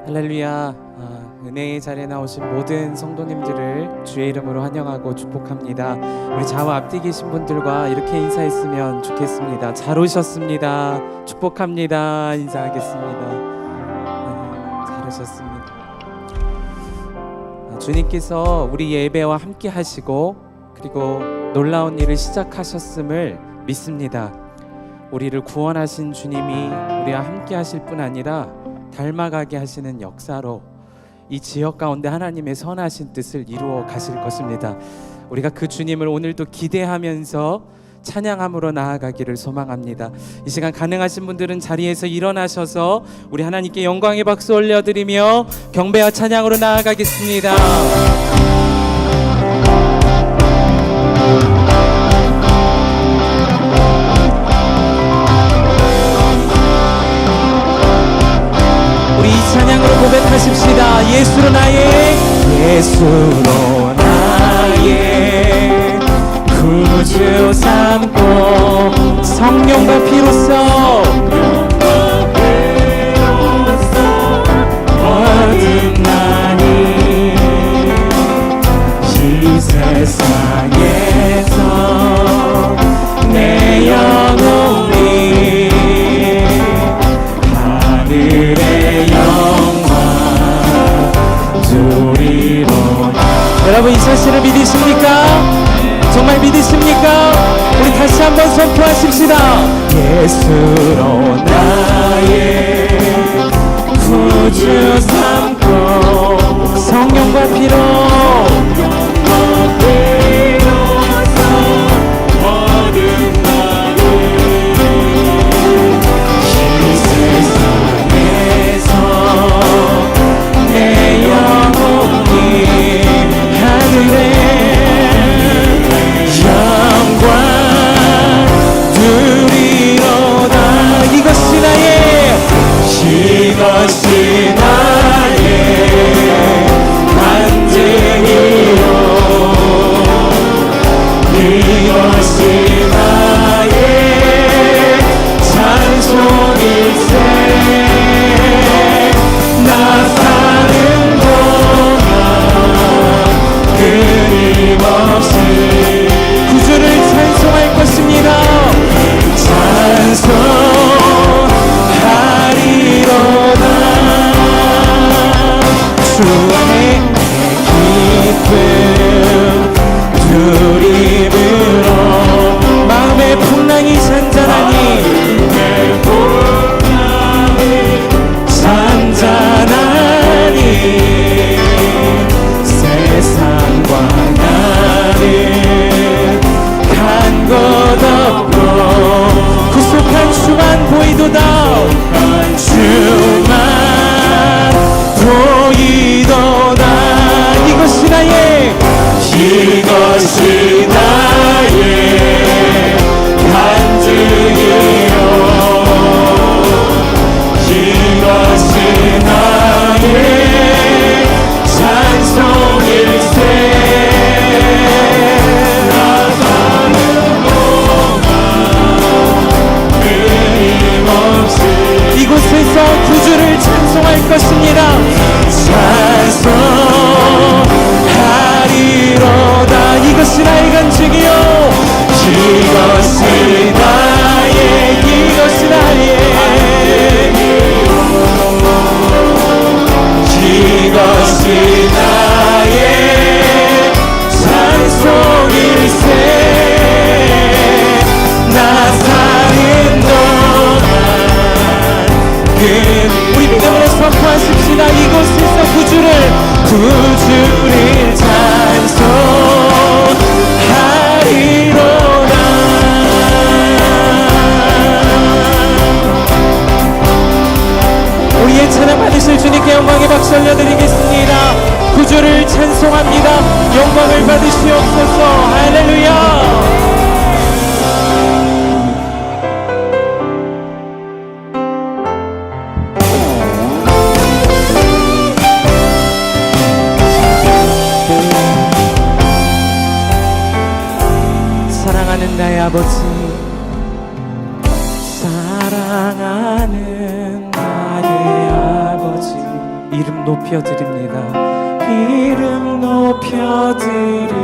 할렐루야. 은혜의 자리에 나오신 모든 성도님들을 주의 이름으로 환영하고 축복합니다. 우리 좌우 앞뒤 계신 분들과 이렇게 인사했으면 좋겠습니다. 잘 오셨습니다. 축복합니다. 인사하겠습니다. 잘 오셨습니다. 주님께서 우리 예배와 함께 하시고 그리고 놀라운 일을 시작하셨음을 믿습니다. 우리를 구원하신 주님이 우리와 함께 하실 뿐 아니라 닮아가게 하시는 역사로 이 지역 가운데 하나님의 선하신 뜻을 이루어 가실 것입니다. 우리가 그 주님을 오늘도 기대하면서 찬양함으로 나아가기를 소망합니다. 이 시간 가능하신 분들은 자리에서 일어나셔서 우리 하나님께 영광의 박수 올려드리며 경배와 찬양으로 나아가겠습니다. 우리 이 찬양으로 고백하십시다. 예수로 나의 구주 삼고 성령과 피로써 거듭나니 이 세상에서 내 영혼이 하늘의 여러분 이 사실을 믿으십니까? 정말 믿으십니까? 우리 다시 한번 선포하십시다. 예수로 나의 구주 삼고 성령과 피로 이것이 나의 간증이요 이것이 나의 찬송일세 나 사는 동안 끊임없이 구주를 찬송할 것입니다. 찬송하리로다 주 안에 기쁨 누림으로 마음의 풍랑이 잔잔하니 세상과 나는 간 것 없고 구속한 주만 보이도다 주만 보이도다 이것이 나의 간증이요 이것이 나의 찬송일세 나 사는 동안 끊임없이 이곳에서 구주를 찬송할 것입니다. 찬송하리로다 이것이 나의 간증이요 이것이 나의 이것이 나의 찬송일세 나 사는 동안 우리 믿음으로 선포하십시다. 이곳에서 구주를 찬송하리로다 우리의 찬양 받으실 주님께 영광의 박수 올려드리겠습니다. 구주를 찬송합니다. 영광을 받으시옵소서. 할렐루야. 사랑하는 나의 아버지 사랑하는 나의 아버지 이름 높여드립니다. 이름 높여드립니다.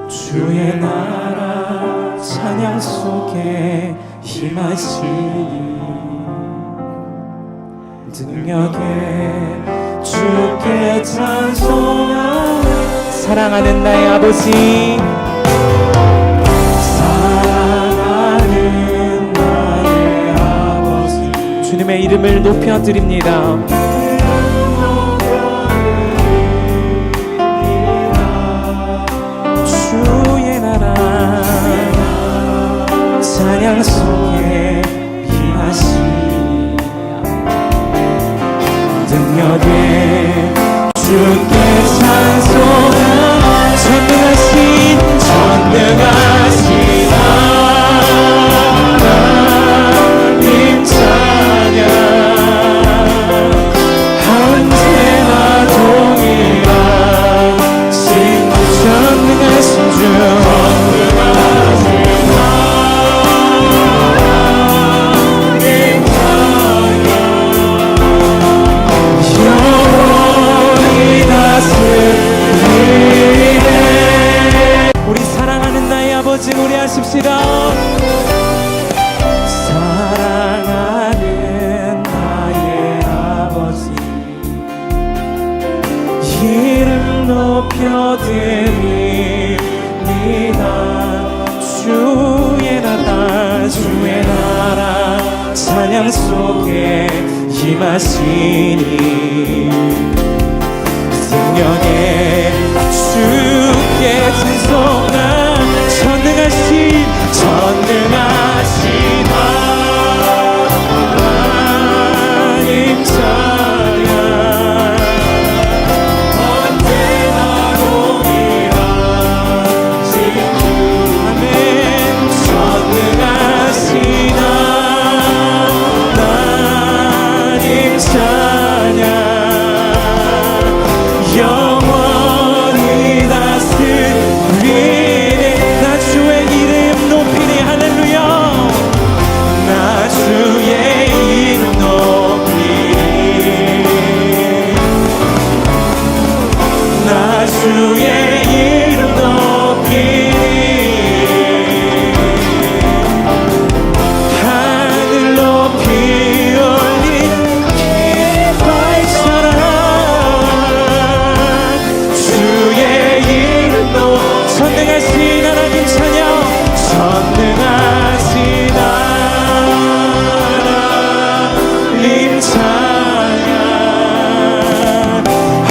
주의 나라 찬양 속에 힘하시니 능력에 주께 찬송하네. 사랑하는 나의 아버지, 사랑하는 나의 아버지, 주님의 이름을 높여드립니다. 주의 나라 찬양 속에 임하시니 능력에 주께 찬송하네. 전능하신 하나님 찬양 언제나 동일하신 전능하신 주 우리 사랑하는 나의 아버지 노래하십시다. 사랑하는 나의 아버지 이름 높여드립니다. 주의 나라 찬양 속에 임하시니 능력에 주께 찬송하 전능하신 하나님 찬양 언제나 동일하신 주 아멘. 전능하신 하나님 찬양 영원히 다스리네. 나 주의 이름 높이니 할렐루야. 나 주의 이름 높이니 나 주의 이름 높이니 하늘 높이 올린 깃발처럼 주의 이름도 전능하신 하나님 찬양 전능하신 하나님 찬양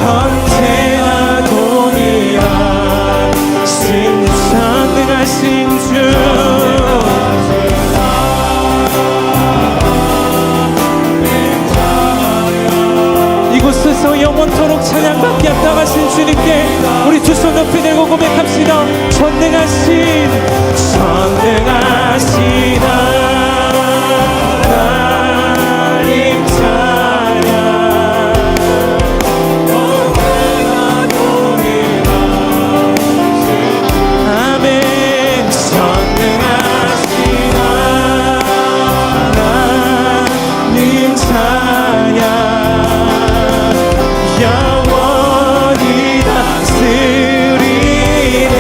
언제나 동일하신 전능하신 주 이곳에서 영원토록 찬양받게 합당하신 주님께 우리 두 손 높이 들고 고백합시다. 전능하신 하나님 찬양 언제나 동일하신 아멘. 전능하신 하나님 찬양 영원히 다스리네.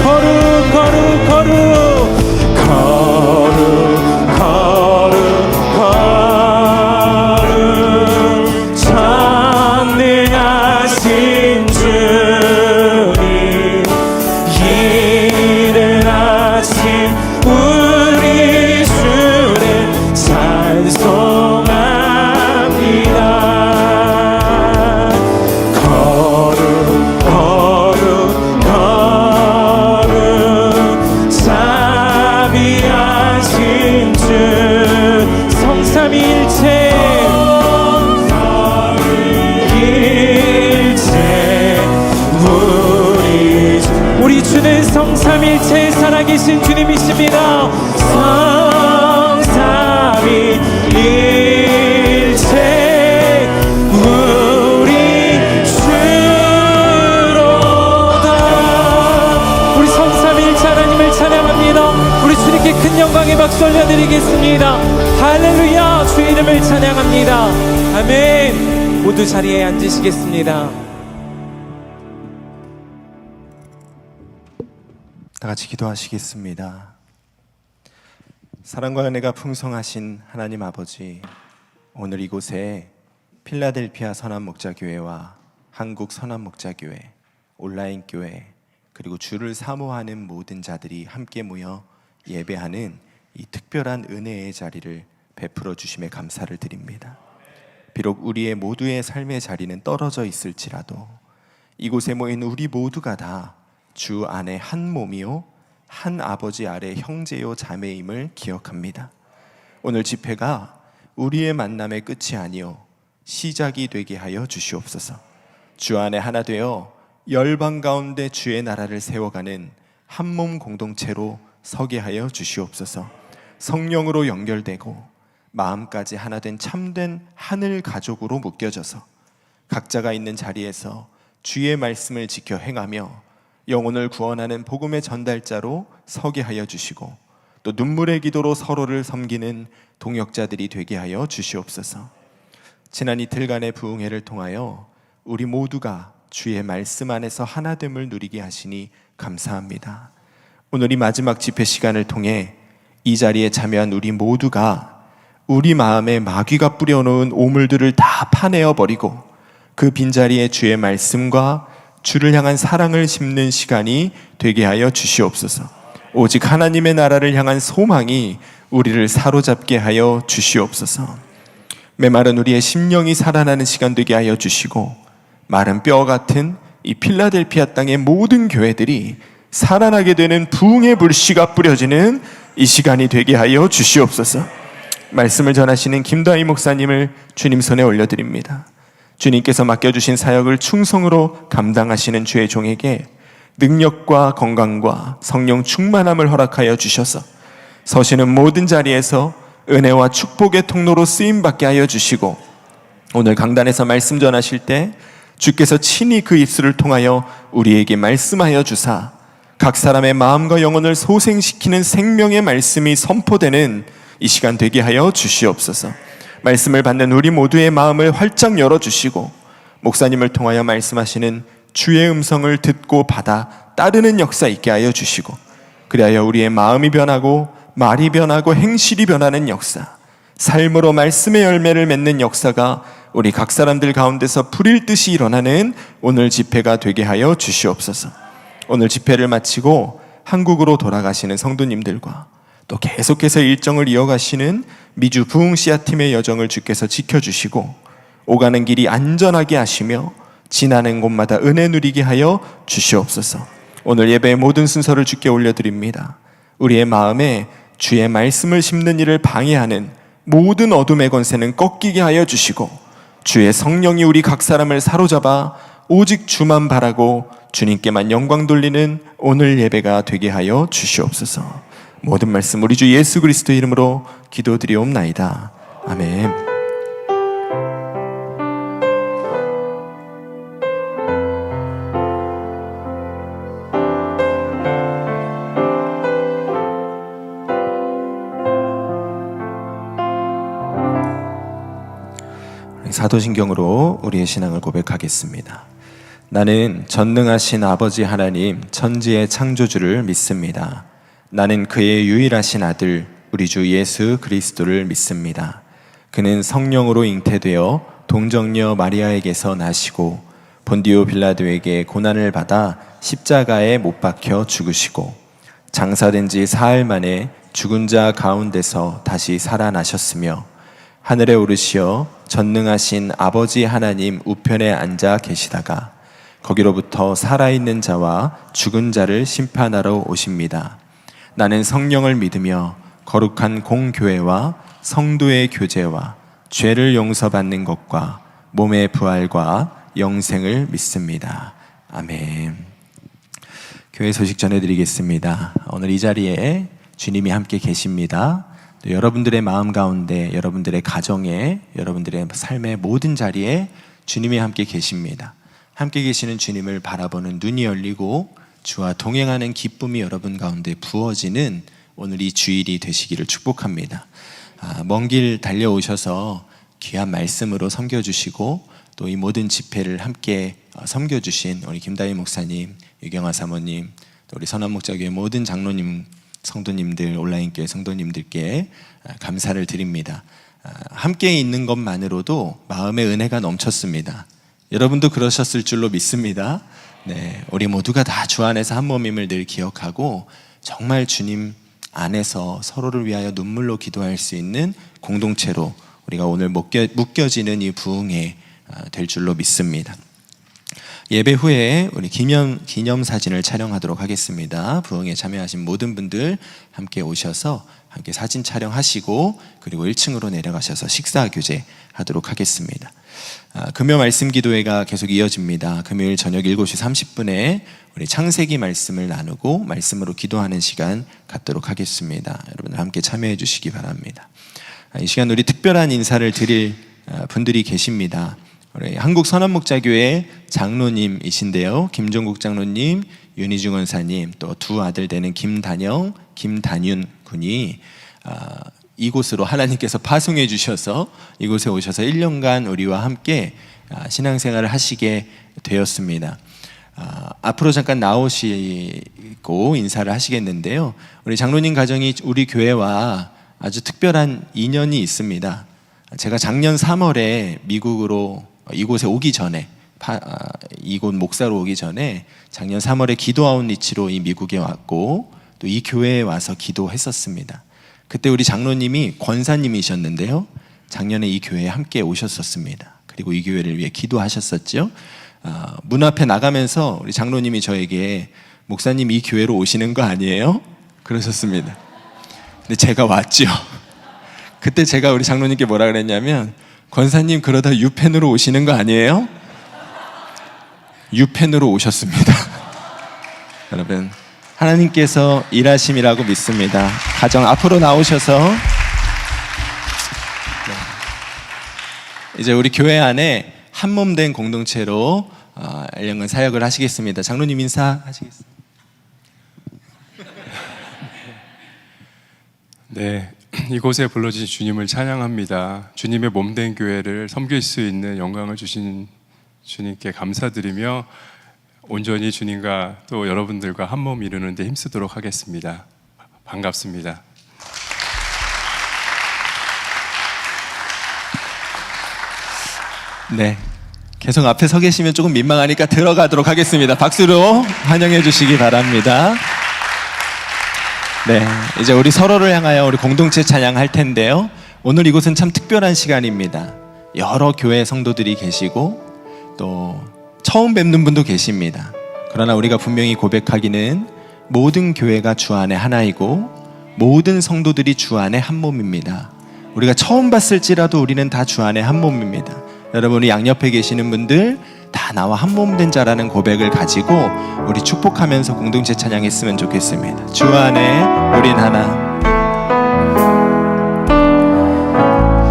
거룩 전능하신 주님 이른 아침 우리 주를 찬송합니다. 거룩 자비하신 주 성삼위일체 우리 주는 성삼일체에 살아계신 주님이십니다. 성삼위일체 우리 주로다. 우리 성삼일체 하나님을 찬양합니다. 우리 주님께 큰 영광의 박수 올려드리겠습니다. 할렐루야. 주의 이름을 찬양합니다. 아멘. 모두 자리에 앉으시겠습니다. 다 같이 기도하시겠습니다. 사랑과 은혜가 풍성하신 하나님 아버지, 오늘 이곳에 필라델피아 선한목자교회와 한국 선한목자교회, 온라인교회, 그리고 주를 사모하는 모든 자들이 함께 모여 예배하는 이 특별한 은혜의 자리를 베풀어 주심에 감사를 드립니다. 비록 우리의 모두의 삶의 자리는 떨어져 있을지라도 이곳에 모인 우리 모두가 다 주 안에 한 몸이요 한 아버지 아래 형제요 자매임을 기억합니다. 오늘 집회가 우리의 만남의 끝이 아니요 시작이 되게 하여 주시옵소서. 주 안에 하나 되어 열방 가운데 주의 나라를 세워가는 한 몸 공동체로 서게 하여 주시옵소서. 성령으로 연결되고 마음까지 하나 된 참된 하늘 가족으로 묶여져서 각자가 있는 자리에서 주의 말씀을 지켜 행하며 영혼을 구원하는 복음의 전달자로 서게 하여 주시고, 또 눈물의 기도로 서로를 섬기는 동역자들이 되게 하여 주시옵소서. 지난 이틀간의 부흥회를 통하여 우리 모두가 주의 말씀 안에서 하나됨을 누리게 하시니 감사합니다. 오늘 이 마지막 집회 시간을 통해 이 자리에 참여한 우리 모두가 우리 마음에 마귀가 뿌려놓은 오물들을 다 파내어 버리고 그 빈자리에 주의 말씀과 주를 향한 사랑을 심는 시간이 되게 하여 주시옵소서. 오직 하나님의 나라를 향한 소망이 우리를 사로잡게 하여 주시옵소서. 메마른 우리의 심령이 살아나는 시간 되게 하여 주시고, 마른 뼈 같은 이 필라델피아 땅의 모든 교회들이 살아나게 되는 부흥의 불씨가 뿌려지는 이 시간이 되게 하여 주시옵소서. 말씀을 전하시는 김다희 목사님을 주님 손에 올려드립니다. 주님께서 맡겨주신 사역을 충성으로 감당하시는 주의 종에게 능력과 건강과 성령 충만함을 허락하여 주셔서 서시는 모든 자리에서 은혜와 축복의 통로로 쓰임받게 하여 주시고, 오늘 강단에서 말씀 전하실 때 주께서 친히 그 입술을 통하여 우리에게 말씀하여 주사 각 사람의 마음과 영혼을 소생시키는 생명의 말씀이 선포되는 이 시간 되게 하여 주시옵소서. 말씀을 받는 우리 모두의 마음을 활짝 열어주시고, 목사님을 통하여 말씀하시는 주의 음성을 듣고 받아 따르는 역사 있게 하여 주시고, 그리하여 우리의 마음이 변하고 말이 변하고 행실이 변하는 역사, 삶으로 말씀의 열매를 맺는 역사가 우리 각 사람들 가운데서 불일 듯이 일어나는 오늘 집회가 되게 하여 주시옵소서. 오늘 집회를 마치고 한국으로 돌아가시는 성도님들과 또 계속해서 일정을 이어가시는 미주 부흥씨앗팀의 여정을 주께서 지켜주시고, 오가는 길이 안전하게 하시며 지나는 곳마다 은혜 누리게 하여 주시옵소서. 오늘 예배의 모든 순서를 주께 올려드립니다. 우리의 마음에 주의 말씀을 심는 일을 방해하는 모든 어둠의 권세는 꺾이게 하여 주시고, 주의 성령이 우리 각 사람을 사로잡아 오직 주만 바라고 주님께만 영광 돌리는 오늘 예배가 되게 하여 주시옵소서. 모든 말씀 우리 주 예수 그리스도의 이름으로 기도드리옵나이다. 아멘. 사도신경으로 우리의 신앙을 고백하겠습니다. 나는 전능하신 아버지 하나님 천지의 창조주를 믿습니다. 나는 그의 유일하신 아들 우리 주 예수 그리스도를 믿습니다. 그는 성령으로 잉태되어 동정녀 마리아에게서 나시고 본디오 빌라도에게 고난을 받아 십자가에 못 박혀 죽으시고 장사된 지 사흘 만에 죽은 자 가운데서 다시 살아나셨으며 하늘에 오르시어 전능하신 아버지 하나님 우편에 앉아 계시다가 거기로부터 살아있는 자와 죽은 자를 심판하러 오십니다. 나는 성령을 믿으며 거룩한 공교회와 성도의 교제와 죄를 용서받는 것과 몸의 부활과 영생을 믿습니다. 아멘. 교회 소식 전해드리겠습니다. 오늘 이 자리에 주님이 함께 계십니다. 여러분들의 마음 가운데, 여러분들의 가정에, 여러분들의 삶의 모든 자리에 주님이 함께 계십니다. 함께 계시는 주님을 바라보는 눈이 열리고 주와 동행하는 기쁨이 여러분 가운데 부어지는 오늘 이 주일이 되시기를 축복합니다. 먼 길 달려오셔서 귀한 말씀으로 섬겨주시고 또 이 모든 집회를 함께 섬겨주신 우리 김다희 목사님, 유경아 사모님, 또 우리 선한목자교회 모든 장로님, 성도님들, 온라인교회 성도님들께 감사를 드립니다. 함께 있는 것만으로도 마음의 은혜가 넘쳤습니다. 여러분도 그러셨을 줄로 믿습니다. 네, 우리 모두가 다 주 안에서 한 몸임을 늘 기억하고 정말 주님 안에서 서로를 위하여 눈물로 기도할 수 있는 공동체로 우리가 오늘 묶여지는 이 부흥회 될 줄로 믿습니다. 예배 후에 우리 기념 사진을 촬영하도록 하겠습니다. 부흥에 참여하신 모든 분들 함께 오셔서 함께 사진 촬영하시고 그리고 1층으로 내려가셔서 식사 교제 하도록 하겠습니다. 금요 말씀 기도회가 계속 이어집니다. 금요일 저녁 7시 30분에 우리 창세기 말씀을 나누고 말씀으로 기도하는 시간 갖도록 하겠습니다. 여러분들 함께 참여해 주시기 바랍니다. 이 시간 우리 특별한 인사를 드릴 분들이 계십니다. 우리 한국 선한목자교회 장로님이신데요. 김종국 장로님, 윤희중 원사님, 또 두 아들 되는 김단영, 김단윤 군이 이곳으로 하나님께서 파송해 주셔서 이곳에 오셔서 1년간 우리와 함께 신앙생활을 하시게 되었습니다. 앞으로 잠깐 나오시고 인사를 하시겠는데요. 우리 장로님 가정이 우리 교회와 아주 특별한 인연이 있습니다. 제가 작년 3월에 미국으로 이곳에 오기 전에 이곳 목사로 오기 전에 작년 3월에 기도 아웃리치로 이 미국에 왔고 또 이 교회에 와서 기도했었습니다. 그때 우리 장로님이 권사님이셨는데요. 작년에 이 교회에 함께 오셨었습니다. 그리고 이 교회를 위해 기도하셨었죠. 문 앞에 나가면서 우리 장로님이 저에게 목사님 이 교회로 오시는 거 아니에요? 그러셨습니다. 근데 제가 왔죠. 그때 제가 우리 장로님께 뭐라 그랬냐면 권사님 그러다 유펜으로 오시는 거 아니에요? 유펜으로 오셨습니다. 여러분 하나님께서 일하심이라고 믿습니다. 가정 앞으로 나오셔서 이제 우리 교회 안에 한 몸 된 공동체로 1년간 사역을 하시겠습니다. 장로님 인사하시겠습니다. 네, 이곳에 불러주신 주님을 찬양합니다. 주님의 몸된 교회를 섬길 수 있는 영광을 주신 주님께 감사드리며 온전히 주님과 또 여러분들과 한 몸 이루는 데 힘쓰도록 하겠습니다. 반갑습니다. 네, 계속 앞에 서 계시면 조금 민망하니까 들어가도록 하겠습니다. 박수로 환영해 주시기 바랍니다. 네, 이제 우리 서로를 향하여 우리 공동체 찬양할 텐데요. 오늘 이곳은 참 특별한 시간입니다. 여러 교회 성도들이 계시고 또 처음 뵙는 분도 계십니다. 그러나 우리가 분명히 고백하기는 모든 교회가 주 안에 하나이고 모든 성도들이 주 안에 한 몸입니다. 우리가 처음 봤을지라도 우리는 다 주 안에 한 몸입니다. 여러분이 양옆에 계시는 분들 다 나와 한 몸 된 자라는 고백을 가지고 우리 축복하면서 공동체 찬양했으면 좋겠습니다. 주 안에 우린 하나.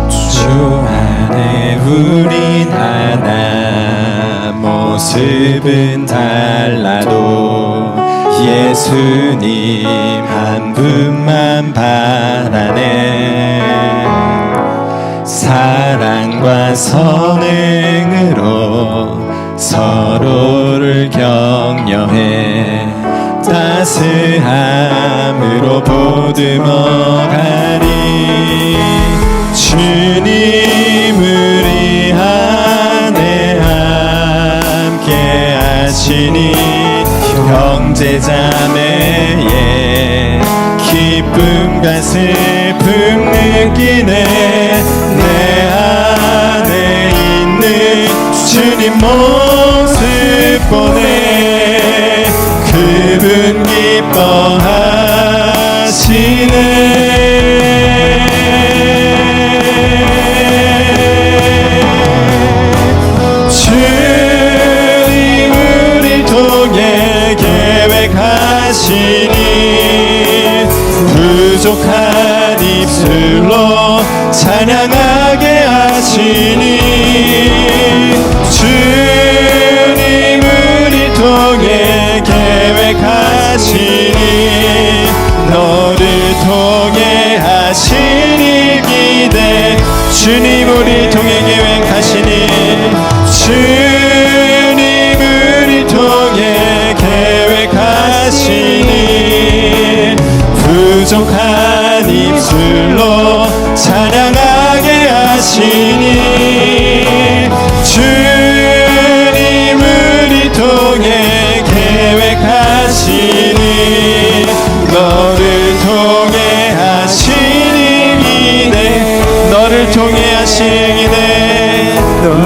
주 안에 우린 하나. 모습은 달라도 예수님 한 분만 바라네. 사랑과 선행으로 서로를 격려해 따스함으로 보듬어가리. 주님 우리 안에 함께 하시니 형제자매의 기쁨과 슬픔 느끼네. 내 안에 있는 주님 모습 보네. 그분 기뻐하시네. 주님 우릴 통해 계획하시니 부족한 입술로 찬양하게 하시니. 주님 우릴 통해 계획하시니 너를 통해 하신 일 주님 우리 통해 계획하시니 주님 우리 통해 계획하시니 부족한 입술로 찬양하게 하시니 주님 우리 통해 계획하시니 너를 통해 하시는 기대 너를 통해 하시는 기대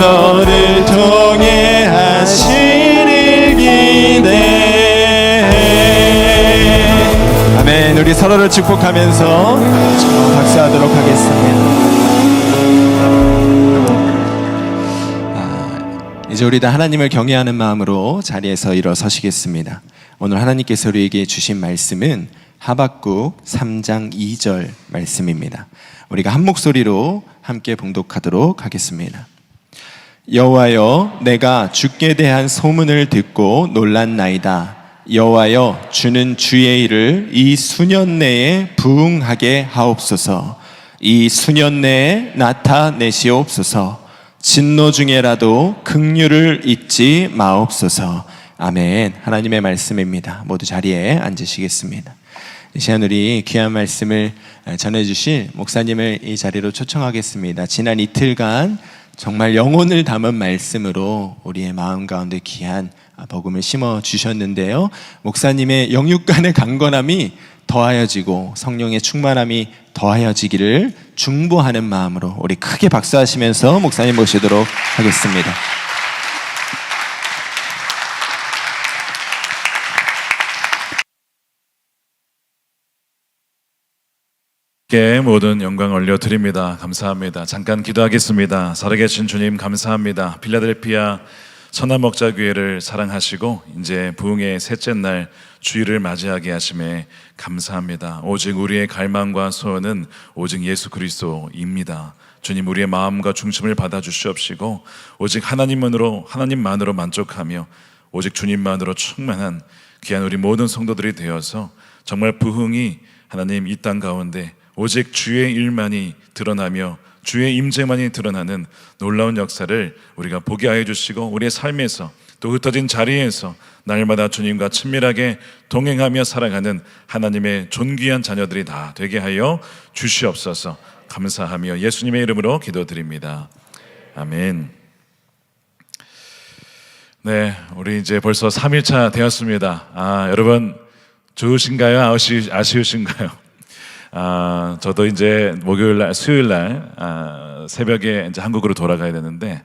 너를 통해 하시는 기대 아멘. 우리 서로를 축복하면서 박수하도록 하겠습니다. 이제 우리 다 하나님을 경외하는 마음으로 자리에서 일어서시겠습니다. 오늘 하나님께서 우리에게 주신 말씀은 하박국 3장 2절 말씀입니다. 우리가 한 목소리로 함께 봉독하도록 하겠습니다. 여호와여, 내가 주께 대한 소문을 듣고 놀랐나이다. 여호와여, 주는 주의 일을 이 수년 내에 부응하게 하옵소서. 이 수년 내에 나타내시옵소서. 진노 중에라도 긍휼을 잊지 마옵소서. 아멘. 하나님의 말씀입니다. 모두 자리에 앉으시겠습니다. 이 시간 우리 귀한 말씀을 전해주실 목사님을 이 자리로 초청하겠습니다. 지난 이틀간 정말 영혼을 담은 말씀으로 우리의 마음 가운데 귀한 복음을 심어 주셨는데요. 목사님의 영육간의 강건함이 더하여지고 성령의 충만함이 더하여지기를 중보하는 마음으로 우리 크게 박수하시면서 목사님 모시도록 하겠습니다. 모든 영광 올려드립니다. 감사합니다. 잠깐 기도하겠습니다. 살아계신 주님 감사합니다. 필라델피아 선한목자교회를 사랑하시고 이제 부흥의 셋째 날 주일을 맞이하게 하심에 감사합니다. 오직 우리의 갈망과 소원은 오직 예수 그리스도입니다. 주님, 우리의 마음과 중심을 받아주시옵시고 오직 하나님만으로 만족하며 오직 주님만으로 충만한 귀한 우리 모든 성도들이 되어서 정말 부흥이 하나님 이 땅 가운데 오직 주의 일만이 드러나며 주의 임재만이 드러나는 놀라운 역사를 우리가 보게 하여 주시고 우리의 삶에서 또 흩어진 자리에서 날마다 주님과 친밀하게 동행하며 살아가는 하나님의 존귀한 자녀들이 다 되게 하여 주시옵소서. 감사하며 예수님의 이름으로 기도드립니다. 아멘. 네, 우리 이제 벌써 3일차 되었습니다. 여러분 좋으신가요? 아쉬우신가요? 저도 이제 목요일날, 수요일날 새벽에 이제 한국으로 돌아가야 되는데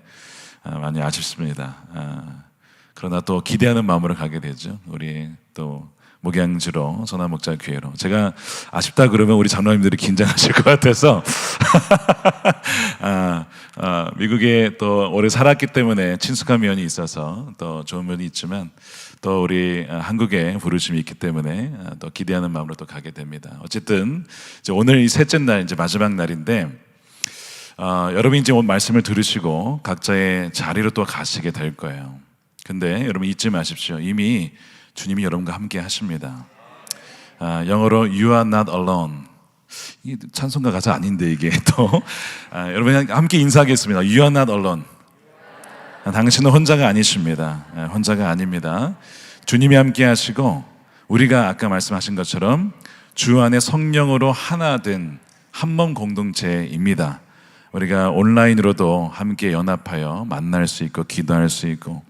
많이 아쉽습니다. 그러나 또 기대하는 마음으로 가게 되죠. 우리 또 목양지로 선한목자교회로. 제가 아쉽다 그러면 우리 장로님들이 긴장하실 것 같아서 미국에 또 오래 살았기 때문에 친숙한 면이 있어서 또 좋은 면이 있지만 또 우리 한국에 부르심이 있기 때문에 또 기대하는 마음으로 또 가게 됩니다. 어쨌든 이제 오늘 이 셋째 날 이제 마지막 날인데 여러분이 이제 오늘 말씀을 들으시고 각자의 자리로 또 가시게 될 거예요. 근데 여러분 잊지 마십시오. 이미 주님이 여러분과 함께 하십니다. 영어로 You are not alone. 이 찬송가 가사 아닌데 이게 또 여러분 함께 인사하겠습니다. You are not alone. 당신은 혼자가 아니십니다. 혼자가 아닙니다. 주님이 함께 하시고 우리가 아까 말씀하신 것처럼 주 안에 성령으로 하나 된 한 몸 공동체입니다. 우리가 온라인으로도 함께 연합하여 만날 수 있고 기도할 수 있고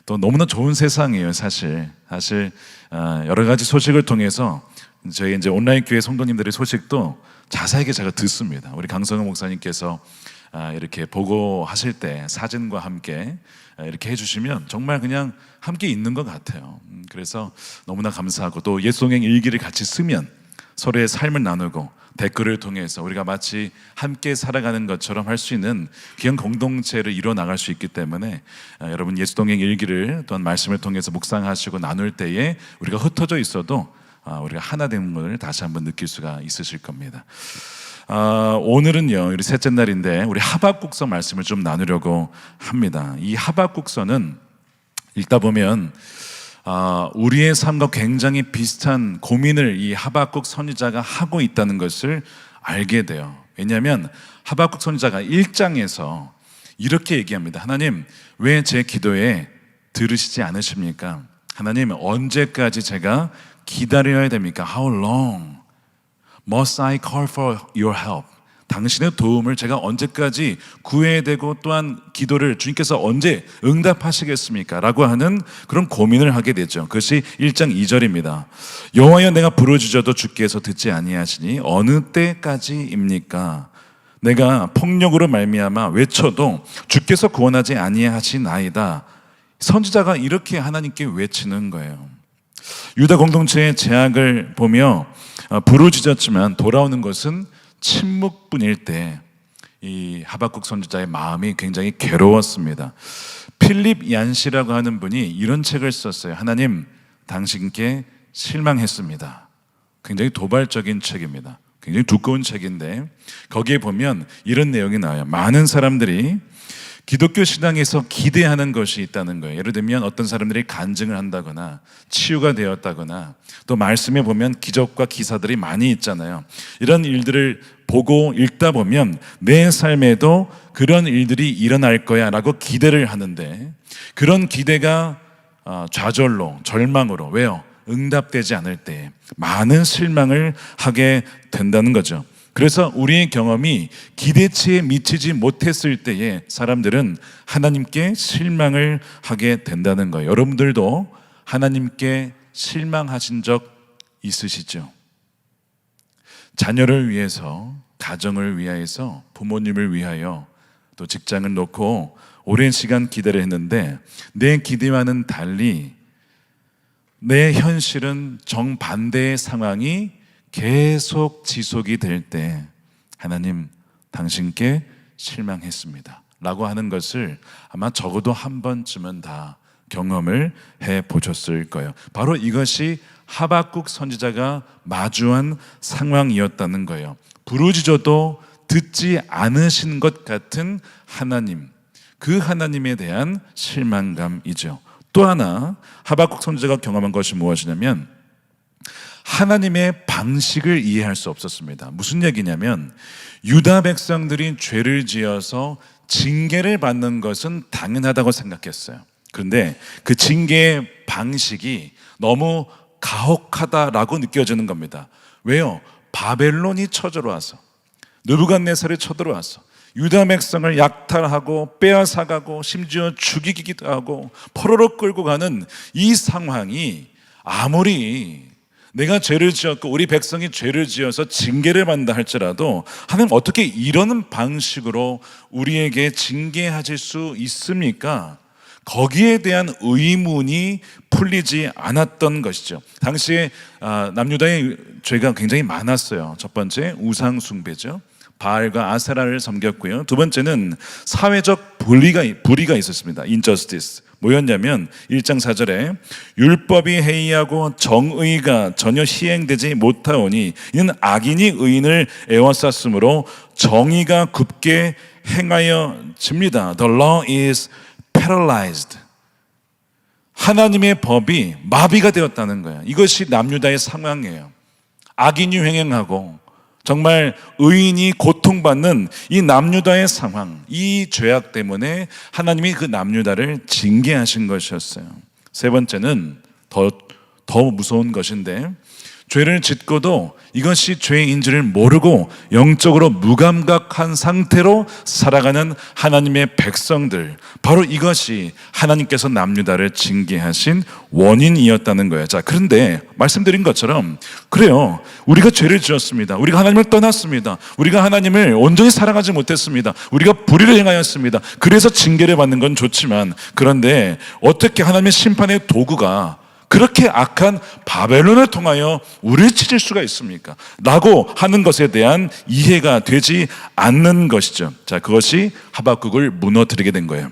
또 너무나 좋은 세상이에요. 사실 여러 가지 소식을 통해서 저희 이제 온라인 교회 성도님들의 소식도 자세하게 제가 듣습니다. 우리 강성호 목사님께서 이렇게 보고하실 때 사진과 함께 이렇게 해주시면 정말 그냥 함께 있는 것 같아요. 그래서 너무나 감사하고 또 옛송행 일기를 같이 쓰면 서로의 삶을 나누고 댓글을 통해서 우리가 마치 함께 살아가는 것처럼 할 수 있는 귀한 공동체를 이뤄 나갈 수 있기 때문에 여러분 예수동행 일기를 또한 말씀을 통해서 묵상하시고 나눌 때에 우리가 흩어져 있어도 우리가 하나 된 것을 다시 한번 느낄 수가 있으실 겁니다. 오늘은요 우리 셋째 날인데 우리 하박국서 말씀을 좀 나누려고 합니다. 이 하박국서는 읽다 보면 우리의 삶과 굉장히 비슷한 고민을 이 하박국 선지자가 하고 있다는 것을 알게 돼요. 왜냐하면 하박국 선지자가 1장에서 이렇게 얘기합니다. 하나님, 왜 제 기도에 들으시지 않으십니까? 하나님, 언제까지 제가 기다려야 됩니까? How long must I call for your help? 당신의 도움을 제가 언제까지 구해야 되고 또한 기도를 주님께서 언제 응답하시겠습니까? 라고 하는 그런 고민을 하게 되죠. 그것이 1장 2절입니다. 여호와여, 내가 부르짖어도 주께서 듣지 아니하시니 어느 때까지입니까? 내가 폭력으로 말미암아 외쳐도 주께서 구원하지 아니하시나이다. 선지자가 이렇게 하나님께 외치는 거예요. 유다 공동체의 재앙을 보며 부르짖었지만 돌아오는 것은 침묵뿐일 때 이 하박국 선지자의 마음이 굉장히 괴로웠습니다. 필립 얀시라고 하는 분이 이런 책을 썼어요. 하나님, 당신께 실망했습니다. 굉장히 도발적인 책입니다. 굉장히 두꺼운 책인데 거기에 보면 이런 내용이 나와요. 많은 사람들이 기독교 신앙에서 기대하는 것이 있다는 거예요. 예를 들면 어떤 사람들이 간증을 한다거나 치유가 되었다거나 또 말씀에 보면 기적과 기사들이 많이 있잖아요. 이런 일들을 보고 읽다 보면 내 삶에도 그런 일들이 일어날 거야 라고 기대를 하는데 그런 기대가 좌절로 절망으로 왜요? 응답되지 않을 때 많은 실망을 하게 된다는 거죠. 그래서 우리의 경험이 기대치에 미치지 못했을 때에 사람들은 하나님께 실망을 하게 된다는 거예요. 여러분들도 하나님께 실망하신 적 있으시죠? 자녀를 위해서, 가정을 위하여서, 부모님을 위하여 또 직장을 놓고 오랜 시간 기대를 했는데 내 기대와는 달리 내 현실은 정반대의 상황이 계속 지속이 될 때 하나님, 당신께 실망했습니다 라고 하는 것을 아마 적어도 한 번쯤은 다 경험을 해보셨을 거예요. 바로 이것이 하박국 선지자가 마주한 상황이었다는 거예요. 부르짖어도 듣지 않으신 것 같은 하나님, 그 하나님에 대한 실망감이죠. 또 하나 하박국 선지자가 경험한 것이 무엇이냐면 하나님의 방식을 이해할 수 없었습니다. 무슨 얘기냐면 유다 백성들이 죄를 지어서 징계를 받는 것은 당연하다고 생각했어요. 그런데 그 징계의 방식이 너무 가혹하다라고 느껴지는 겁니다. 왜요? 바벨론이 쳐들어와서 느부갓네살이 쳐들어와서 유다 백성을 약탈하고 빼앗아가고 심지어 죽이기도 하고 포로로 끌고 가는 이 상황이 아무리 내가 죄를 지었고 우리 백성이 죄를 지어서 징계를 받는다 할지라도 하나님 어떻게 이런 방식으로 우리에게 징계하실 수 있습니까? 거기에 대한 의문이 풀리지 않았던 것이죠. 당시에 남유다의 죄가 굉장히 많았어요. 첫 번째 우상 숭배죠. 바알과 아세라를 섬겼고요. 두 번째는 사회적 불의가 있었습니다. injustice. 뭐였냐면 1장 4절에 율법이 해이하고 정의가 전혀 시행되지 못하오니 이는 악인이 의인을 애워쌌으므로 정의가 굳게 행하여집니다. The law is paralyzed. 하나님의 법이 마비가 되었다는 거예요. 이것이 남유다의 상황이에요. 악인이 횡행하고 정말 의인이 고통받는 이 남유다의 상황, 이 죄악 때문에 하나님이 그 남유다를 징계하신 것이었어요. 세 번째는 더 무서운 것인데 죄를 짓고도 이것이 죄인지를 모르고 영적으로 무감각한 상태로 살아가는 하나님의 백성들, 바로 이것이 하나님께서 남유다를 징계하신 원인이었다는 거예요. 자, 그런데 말씀드린 것처럼 그래요. 우리가 죄를 지었습니다. 우리가 하나님을 떠났습니다. 우리가 하나님을 온전히 사랑하지 못했습니다. 우리가 불의를 행하였습니다. 그래서 징계를 받는 건 좋지만 그런데 어떻게 하나님의 심판의 도구가 그렇게 악한 바벨론을 통하여 우리를 치실 수가 있습니까? 라고 하는 것에 대한 이해가 되지 않는 것이죠. 자, 그것이 하박국을 무너뜨리게 된 거예요.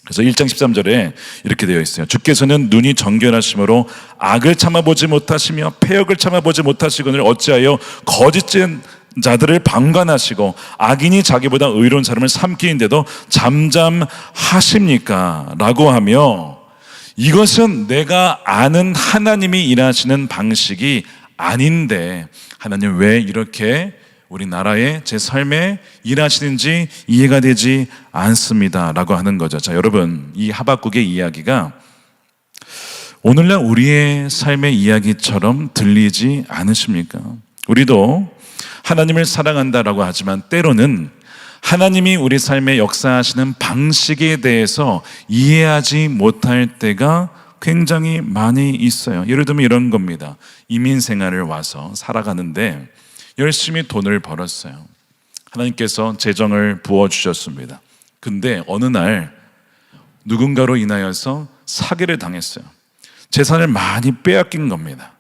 그래서 1장 13절에 이렇게 되어 있어요. 주께서는 눈이 정결하심으로 악을 참아보지 못하시며 패역을 참아보지 못하시거늘 어찌하여 거짓된 자들을 방관하시고 악인이 자기보다 의로운 사람을 삼키는데도 잠잠하십니까? 라고 하며 이것은 내가 아는 하나님이 일하시는 방식이 아닌데 하나님 왜 이렇게 우리나라의 제 삶에 일하시는지 이해가 되지 않습니다 라고 하는 거죠. 자, 여러분, 이 하박국의 이야기가 오늘날 우리의 삶의 이야기처럼 들리지 않으십니까? 우리도 하나님을 사랑한다라고 하지만 때로는 하나님이 우리 삶에 역사하시는 방식에 대해서 이해하지 못할 때가 굉장히 많이 있어요. 예를 들면 이런 겁니다. 이민 생활을 와서 살아가는데 열심히 돈을 벌었어요. 하나님께서 재정을 부어주셨습니다. 근데 어느 날 누군가로 인하여서 사기를 당했어요. 재산을 많이 빼앗긴 겁니다.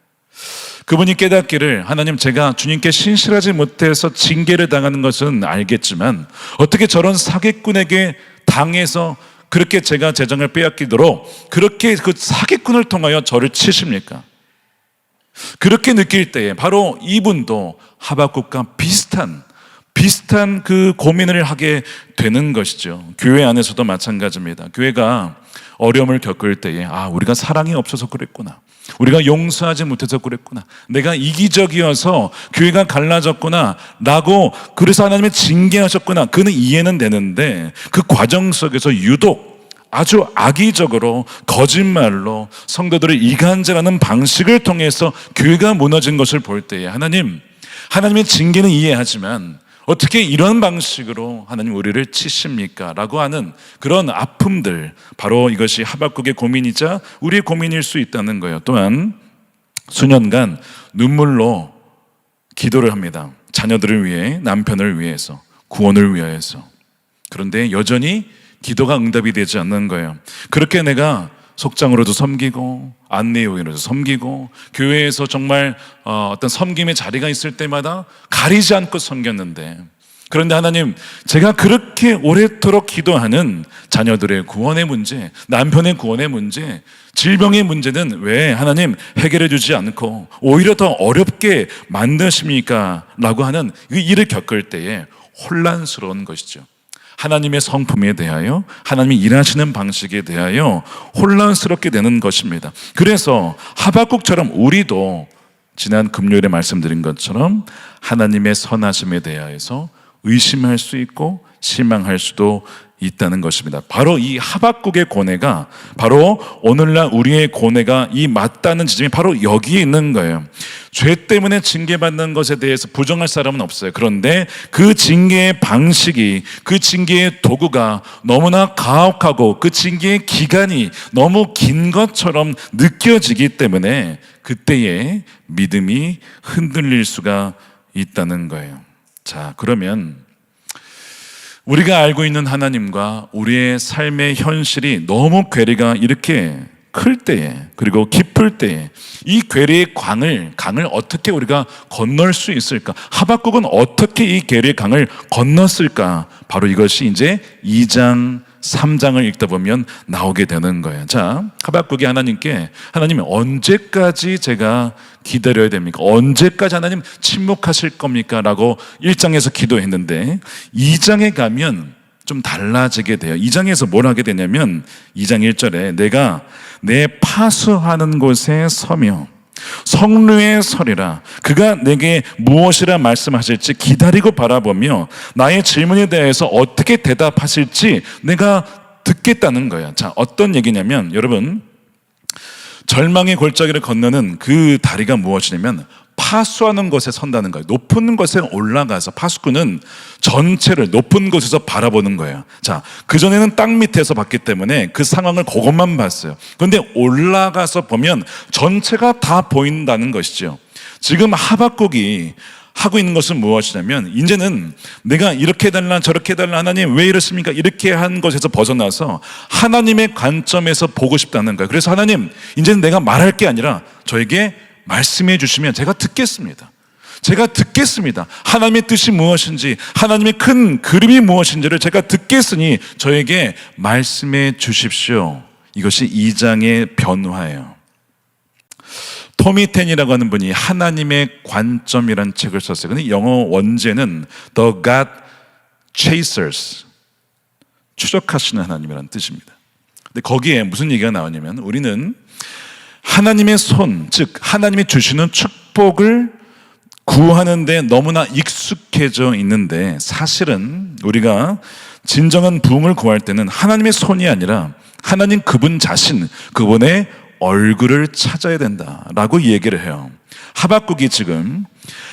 그분이 깨닫기를, 하나님, 제가 주님께 신실하지 못해서 징계를 당하는 것은 알겠지만 어떻게 저런 사기꾼에게 당해서 그렇게 제가 재정을 빼앗기도록 그렇게 그 사기꾼을 통하여 저를 치십니까? 그렇게 느낄 때에 바로 이분도 하박국과 비슷한 그 고민을 하게 되는 것이죠. 교회 안에서도 마찬가지입니다. 교회가 어려움을 겪을 때에 우리가 사랑이 없어서 그랬구나, 우리가 용서하지 못해서 그랬구나, 내가 이기적이어서 교회가 갈라졌구나 라고, 그래서 하나님이 징계하셨구나, 그는 이해는 되는데 그 과정 속에서 유독 아주 악의적으로 거짓말로 성도들을 이간질하는 방식을 통해서 교회가 무너진 것을 볼 때에 하나님의 징계는 이해하지만 어떻게 이런 방식으로 하나님 우리를 치십니까? 라고 하는 그런 아픔들, 바로 이것이 하박국의 고민이자 우리의 고민일 수 있다는 거예요. 또한 수년간 눈물로 기도를 합니다. 자녀들을 위해, 남편을 위해서, 구원을 위하여서. 그런데 여전히 기도가 응답이 되지 않는 거예요. 그렇게 내가 속장으로도 섬기고 안내요인으로도 섬기고 교회에서 정말 어떤 섬김의 자리가 있을 때마다 가리지 않고 섬겼는데, 그런데 하나님, 제가 그렇게 오래도록 기도하는 자녀들의 구원의 문제, 남편의 구원의 문제, 질병의 문제는 왜 하나님 해결해 주지 않고 오히려 더 어렵게 만드십니까? 라고 하는 이 일을 겪을 때에 혼란스러운 것이죠. 하나님의 성품에 대하여, 하나님이 일하시는 방식에 대하여 혼란스럽게 되는 것입니다. 그래서 하박국처럼 우리도 지난 금요일에 말씀드린 것처럼 하나님의 선하심에 대하여서 의심할 수 있고 실망할 수도 있다는 것입니다. 바로 이 하박국의 고뇌가, 바로 오늘날 우리의 고뇌가 이 맞닿는 지점이 바로 여기에 있는 거예요. 죄 때문에 징계받는 것에 대해서 부정할 사람은 없어요. 그런데 그 징계의 방식이, 그 징계의 도구가 너무나 가혹하고 그 징계의 기간이 너무 긴 것처럼 느껴지기 때문에 그때의 믿음이 흔들릴 수가 있다는 거예요. 자, 그러면 우리가 알고 있는 하나님과 우리의 삶의 현실이 너무 괴리가 이렇게 클 때에, 그리고 깊을 때에 이 괴리의 강을 어떻게 우리가 건널 수 있을까? 하박국은 어떻게 이 괴리의 강을 건넜을까? 바로 이것이 이제 2장 3장을 읽다 보면 나오게 되는 거예요. 자, 하박국이 하나님께, 하나님 언제까지 제가 기다려야 됩니까? 언제까지 하나님 침묵하실 겁니까? 라고 1장에서 기도했는데 2장에 가면 좀 달라지게 돼요. 2장에서 뭘 하게 되냐면 2장 1절에 내가 내 파수하는 곳에 서며 성루에 서리라. 그가 내게 무엇이라 말씀하실지 기다리고 바라보며 나의 질문에 대해서 어떻게 대답하실지 내가 듣겠다는 거예요. 자, 어떤 얘기냐면, 여러분, 절망의 골짜기를 건너는 그 다리가 무엇이냐면 파수하는 곳에 선다는 거예요. 높은 곳에 올라가서, 파수꾼은 전체를 높은 곳에서 바라보는 거예요. 자, 그전에는 땅 밑에서 봤기 때문에 그 상황을 그것만 봤어요. 그런데 올라가서 보면 전체가 다 보인다는 것이죠. 지금 하박국이 하고 있는 것은 무엇이냐면, 이제는 내가 이렇게 해달라 저렇게 해달라, 하나님 왜 이러십니까? 이렇게 한 것에서 벗어나서 하나님의 관점에서 보고 싶다는 거예요. 그래서 하나님, 이제는 내가 말할 게 아니라 저에게 말씀해 주시면 제가 듣겠습니다. 제가 듣겠습니다. 하나님의 뜻이 무엇인지, 하나님의 큰 그림이 무엇인지를 제가 듣겠으니 저에게 말씀해 주십시오. 이것이 2장의 변화예요. 토미 텐이라고 하는 분이 하나님의 관점이라는 책을 썼어요. 근데 영어 원제는 The God Chasers, 추적하시는 하나님이라는 뜻입니다. 근데 거기에 무슨 얘기가 나오냐면, 우리는 하나님의 손, 즉 하나님이 주시는 축복을 구하는데 너무나 익숙해져 있는데, 사실은 우리가 진정한 부흥을 구할 때는 하나님의 손이 아니라 하나님 그분 자신, 그분의 얼굴을 찾아야 된다라고 얘기를 해요. 하박국이 지금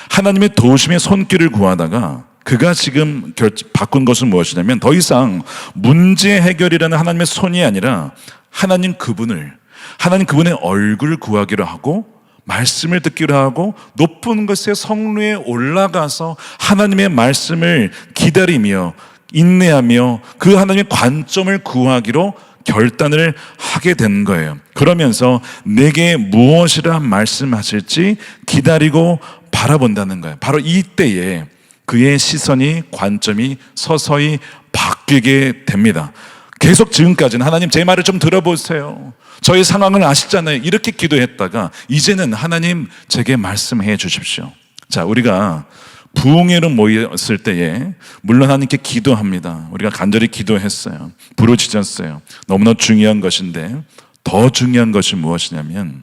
하나님의 도우심의 손길을 구하다가 그가 지금 바꾼 것은 무엇이냐면, 더 이상 문제 해결이라는 하나님의 손이 아니라 하나님 그분의 얼굴을 구하기로 하고, 말씀을 듣기로 하고, 높은 곳에 성루에 올라가서 하나님의 말씀을 기다리며 인내하며 그 하나님의 관점을 구하기로 결단을 하게 된 거예요. 그러면서 내게 무엇이라 말씀하실지 기다리고 바라본다는 거예요. 바로 이때에 그의 시선이, 관점이 서서히 바뀌게 됩니다. 계속 지금까지는 하나님 제 말을 좀 들어보세요, 저의 상황을 아시잖아요, 이렇게 기도했다가 이제는 하나님 제게 말씀해 주십시오. 자, 우리가 부흥회로 모였을 때에 물론 하나님께 기도합니다. 우리가 간절히 기도했어요. 부르짖었어요. 너무나 중요한 것인데, 더 중요한 것이 무엇이냐면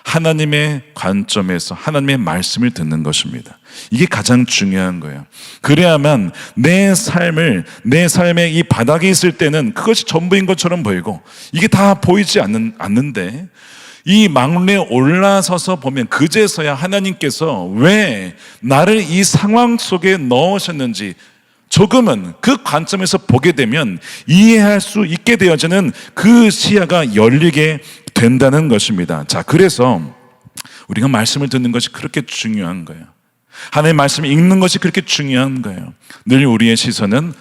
하나님의 관점에서 하나님의 말씀을 듣는 것입니다. 이게 가장 중요한 거예요. 그래야만 내 삶의 이 바닥에 있을 때는 그것이 전부인 것처럼 보이고, 이게 다 보이지 않는데 이 막루에 올라서서 보면 그제서야 하나님께서 왜 나를 이 상황 속에 넣으셨는지 조금은 그 관점에서 보게 되면 이해할 수 있게 되어지는 그 시야가 열리게 된다는 것입니다. 자, 그래서 우리가 말씀을 듣는 것이 그렇게 중요한 거예요. 하나님의 말씀을 읽는 것이 그렇게 중요한 거예요. 늘 우리의 시선은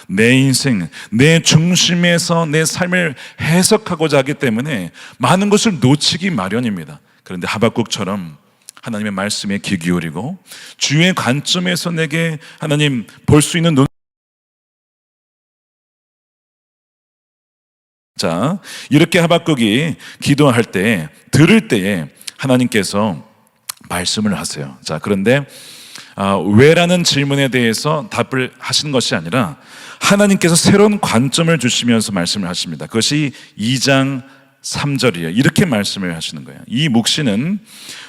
내 인생, 내 중심에서 내 삶을 해석하고자 하기 때문에 많은 것을 놓치기 마련입니다. 그런데 하박국처럼 하나님의 말씀에 귀 기울이고 주의 관점에서 내게 하나님 볼 수 있는 눈. 자, 이렇게 하박국이 기도할 때, 들을 때에 하나님께서 말씀을 하세요. 자, 그런데 왜라는 질문에 대해서 답을 하시는 것이 아니라 하나님께서 새로운 관점을 주시면서 말씀을 하십니다. 그것이 2장 3절이에요. 이렇게 말씀을 하시는 거예요. 이 묵시는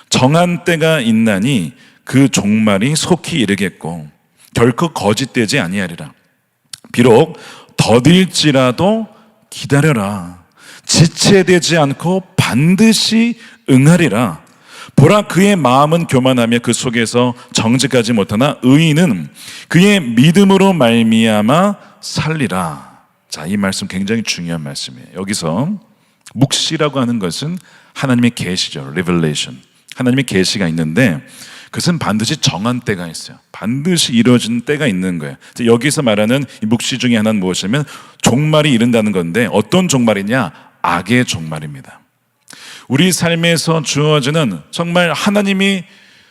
정한 때가 있나니 그 종말이 속히 이르겠고 결코 거짓되지 아니하리라. 비록 더딜지라도 기다려라. 지체되지 않고 반드시 응하리라. 보라, 그의 마음은 교만하며 그 속에서 정직하지 못하나 의인은 그의 믿음으로 말미암아 살리라. 자, 이 말씀 굉장히 중요한 말씀이에요. 여기서 묵시라고 하는 것은 하나님의 계시죠. Revelation. 하나님의 계시가 있는데 그것은 반드시 정한 때가 있어요. 반드시 이루어진 때가 있는 거예요. 여기서 말하는 이 묵시 중에 하나는 무엇이냐면 종말이 이른다는 건데, 어떤 종말이냐? 악의 종말입니다. 우리 삶에서 주어지는 정말 하나님이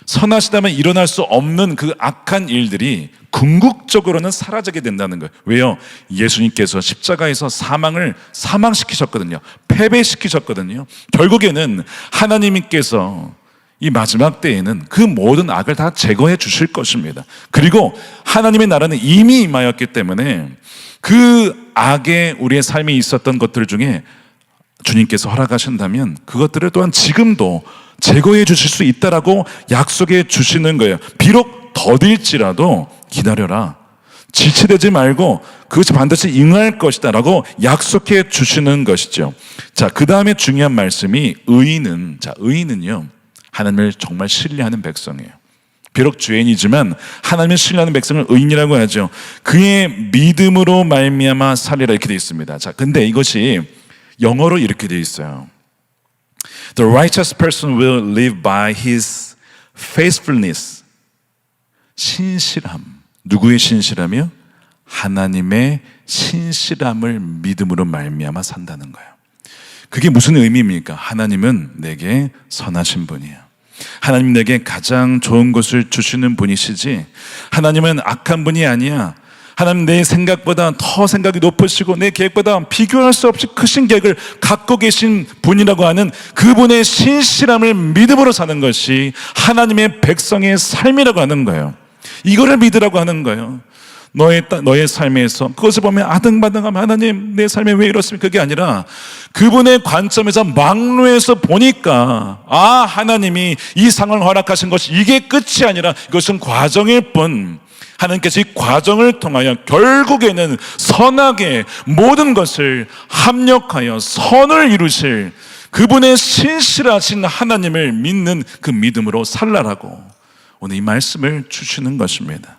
선하시다면 일어날 수 없는 그 악한 일들이 궁극적으로는 사라지게 된다는 거예요. 왜요? 예수님께서 십자가에서 사망을 사망시키셨거든요. 패배시키셨거든요. 결국에는 하나님께서 이 마지막 때에는 그 모든 악을 다 제거해 주실 것입니다. 그리고 하나님의 나라는 이미 임하였기 때문에 그 악에 우리의 삶에 있었던 것들 중에 주님께서 허락하신다면 그것들을 또한 지금도 제거해 주실 수 있다라고 약속해 주시는 거예요. 비록 더딜지라도 기다려라. 지체되지 말고 그것이 반드시 응할 것이다 라고 약속해 주시는 것이죠. 자, 그 다음에 중요한 말씀이 의인은요, 하나님을 정말 신뢰하는 백성이에요. 비록 죄인이지만 하나님을 신뢰하는 백성을 의인이라고 하죠. 그의 믿음으로 말미암아 살리라, 이렇게 되어 있습니다. 자, 근데 이것이 영어로 이렇게 되어 있어요. The righteous person will live by his faithfulness. 신실함. 누구의 신실함이요? 하나님의 신실함을 믿음으로 말미암아 산다는 거예요. 그게 무슨 의미입니까? 하나님은 내게 선하신 분이에요. 하나님 내게 가장 좋은 것을 주시는 분이시지, 하나님은 악한 분이 아니야. 하나님 내 생각보다 더 생각이 높으시고 내 계획보다 비교할 수 없이 크신 계획을 갖고 계신 분이라고 하는 그분의 신실함을 믿음으로 사는 것이 하나님의 백성의 삶이라고 하는 거예요. 이거를 믿으라고 하는 거예요. 너의 삶에서 그것을 보면 아등바등하면 하나님 내 삶에 왜 이렇습니까? 그게 아니라 그분의 관점에서 막루에서 보니까 하나님이 이 상황을 허락하신 것이 이게 끝이 아니라 이것은 과정일 뿐, 하나님께서 이 과정을 통하여 결국에는 선하게 모든 것을 합력하여 선을 이루실 그분의 신실하신 하나님을 믿는 그 믿음으로 살라라고 오늘 이 말씀을 주시는 것입니다.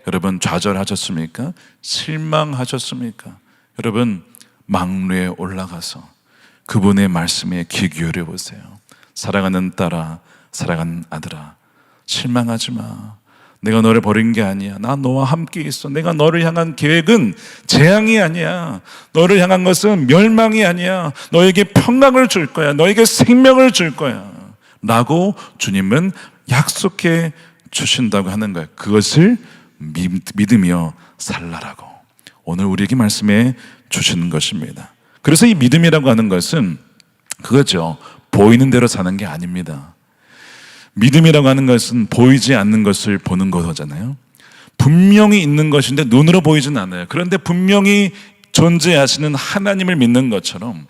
여러분 좌절하셨습니까? 실망하셨습니까? 여러분 막루에 올라가서 그분의 말씀에 귀 기울여 보세요. 사랑하는 딸아, 사랑하는 아들아, 실망하지 마. 내가 너를 버린 게 아니야. 나 너와 함께 있어. 내가 너를 향한 계획은 재앙이 아니야. 너를 향한 것은 멸망이 아니야. 너에게 평강을 줄 거야. 너에게 생명을 줄 거야 라고 주님은 약속해 주신다고 하는 거예요. 그것을 믿으며 살라라고 오늘 우리에게 말씀해 주시는 것입니다. 그래서 이 믿음이라고 하는 것은 그거죠. 보이는 대로 사는 게 아닙니다. 믿음이라고 하는 것은 보이지 않는 것을 보는 거잖아요. 분명히 있는 것인데 눈으로 보이진 않아요. 그런데 분명히 존재하시는 하나님을 믿는 것처럼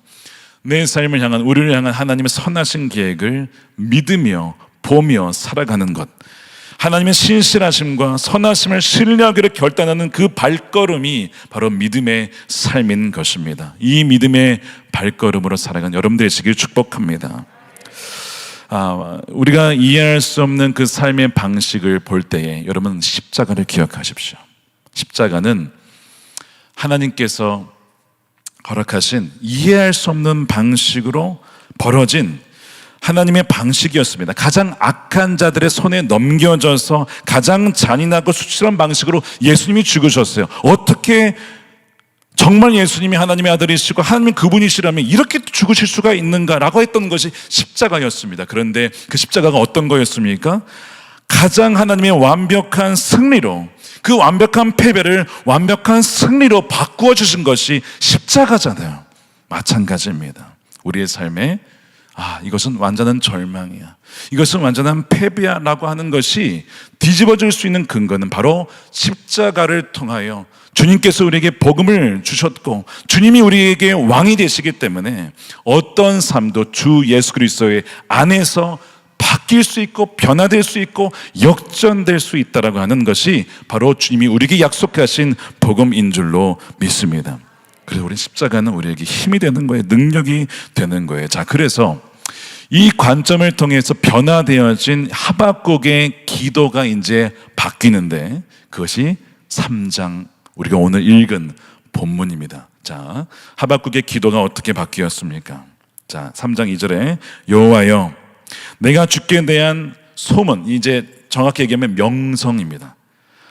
내 삶을 향한, 우리를 향한 하나님의 선하신 계획을 믿으며 보며 살아가는 것, 하나님의 신실하심과 선하심을 신뢰하기로 결단하는 그 발걸음이 바로 믿음의 삶인 것입니다. 이 믿음의 발걸음으로 살아가는 여러분들 되시길 축복합니다. 우리가 이해할 수 없는 그 삶의 방식을 볼 때에 여러분 십자가를 기억하십시오. 십자가는 하나님께서 허락하신 이해할 수 없는 방식으로 벌어진 하나님의 방식이었습니다. 가장 악한 자들의 손에 넘겨져서 가장 잔인하고 수치스러운 방식으로 예수님이 죽으셨어요. 어떻게 정말 예수님이 하나님의 아들이시고 하나님이 그분이시라면 이렇게 죽으실 수가 있는가라고 했던 것이 십자가였습니다. 그런데 그 십자가가 어떤 거였습니까? 가장 하나님의 완벽한 승리로, 그 완벽한 패배를 완벽한 승리로 바꾸어 주신 것이 십자가잖아요. 마찬가지입니다. 우리의 삶에 이것은 완전한 절망이야, 이것은 완전한 패배야 라고 하는 것이 뒤집어질 수 있는 근거는 바로 십자가를 통하여 주님께서 우리에게 복음을 주셨고 주님이 우리에게 왕이 되시기 때문에 어떤 삶도 주 예수 그리스도의 안에서 바뀔 수 있고 변화될 수 있고 역전될 수 있다라고 하는 것이 바로 주님이 우리에게 약속하신 복음인 줄로 믿습니다. 그래서 우리 십자가는 우리에게 힘이 되는 거예요. 능력이 되는 거예요. 자, 그래서 이 관점을 통해서 변화되어진 하박국의 기도가 이제 바뀌는데 그것이 3장 우리가 오늘 읽은 본문입니다. 자, 하박국의 기도가 어떻게 바뀌었습니까? 자, 3장 2절에 여호와여 내가 주께 대한 소문, 이제 정확히 얘기하면 명성입니다.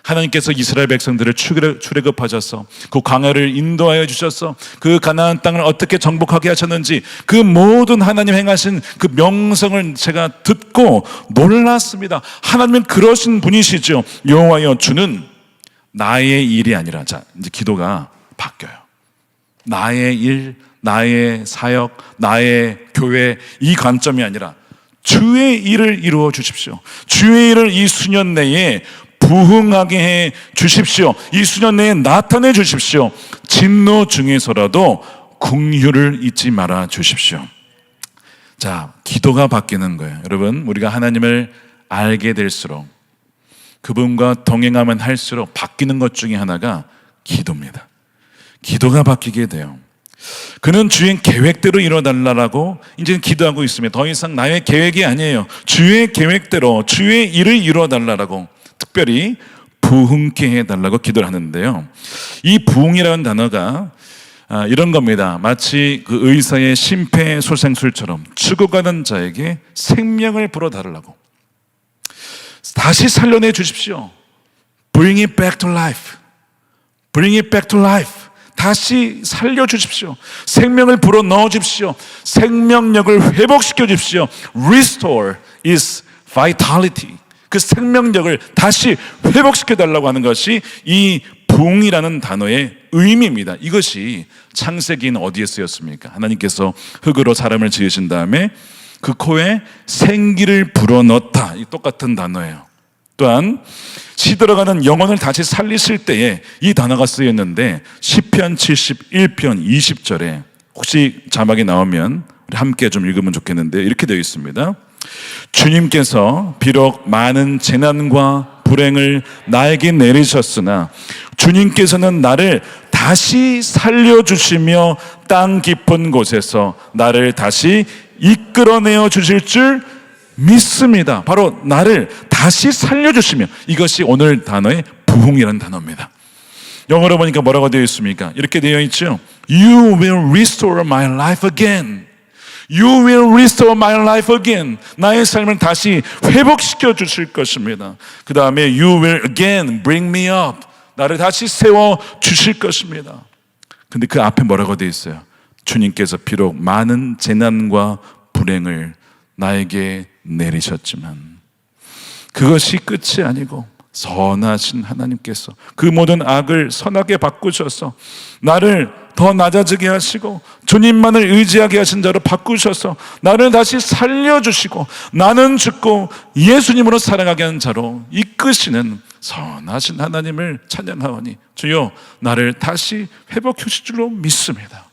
하나님께서 이스라엘 백성들을 출애굽하셔서 그 광야를 인도하여 주셔서 그 가나안 땅을 어떻게 정복하게 하셨는지 그 모든 하나님 행하신 그 명성을 제가 듣고 놀랐습니다. 하나님은 그러신 분이시죠. 여호와여 주는 나의 일이 아니라, 자 이제 기도가 바뀌어요. 나의 일, 나의 사역, 나의 교회 이 관점이 아니라 주의 일을 이루어 주십시오. 주의 일을 이 수년 내에 부흥하게 해 주십시오. 이 수년 내에 나타내 주십시오. 진노 중에서라도 긍휼을 잊지 말아 주십시오. 자, 기도가 바뀌는 거예요. 여러분, 우리가 하나님을 알게 될수록 그분과 동행하면 할수록 바뀌는 것 중에 하나가 기도입니다. 기도가 바뀌게 돼요. 그는 주의 계획대로 이뤄달라고 이제 기도하고 있습니다. 더 이상 나의 계획이 아니에요. 주의 계획대로 주의 일을 이뤄달라고, 특별히 부흥케 해달라고 기도를 하는데요. 이 부흥이라는 단어가 이런 겁니다. 마치 그 의사의 심폐소생술처럼 죽어가는 자에게 생명을 불어달라고, 다시 살려내 주십시오. Bring it back to life. Bring it back to life. 다시 살려주십시오. 생명을 불어넣어 주십시오. 생명력을 회복시켜 주십시오. Restore is vitality. 그 생명력을 다시 회복시켜 달라고 하는 것이 이 부흥이라는 단어의 의미입니다. 이것이 창세기는 어디에 쓰였습니까? 하나님께서 흙으로 사람을 지으신 다음에 그 코에 생기를 불어넣다. 이 똑같은 단어예요. 또한 시들어가는 영혼을 다시 살리실 때에 이 단어가 쓰였는데 시편 71편 20절에 혹시 자막이 나오면 우리 함께 좀 읽으면 좋겠는데 이렇게 되어 있습니다. 주님께서 비록 많은 재난과 불행을 나에게 내리셨으나 주님께서는 나를 다시 살려주시며 땅 깊은 곳에서 나를 다시 이끌어내어 주실 줄 믿습니다. 바로 나를 다시 살려주시며, 이것이 오늘 단어의 부흥이라는 단어입니다. 영어로 보니까 뭐라고 되어 있습니까? 이렇게 되어 있죠. You will restore my life again. You will restore my life again. 나의 삶을 다시 회복시켜 주실 것입니다. 그 다음에 You will again bring me up. 나를 다시 세워 주실 것입니다. 근데 그 앞에 뭐라고 되어 있어요? 주님께서 비록 많은 재난과 불행을 나에게 내리셨지만 그것이 끝이 아니고 선하신 하나님께서 그 모든 악을 선하게 바꾸셔서 나를 더 낮아지게 하시고 주님만을 의지하게 하신 자로 바꾸셔서 나를 다시 살려주시고 나는 죽고 예수님으로 살아가게 하는 자로 이끄시는 선하신 하나님을 찬양하오니 주여 나를 다시 회복해 주실 줄로 믿습니다.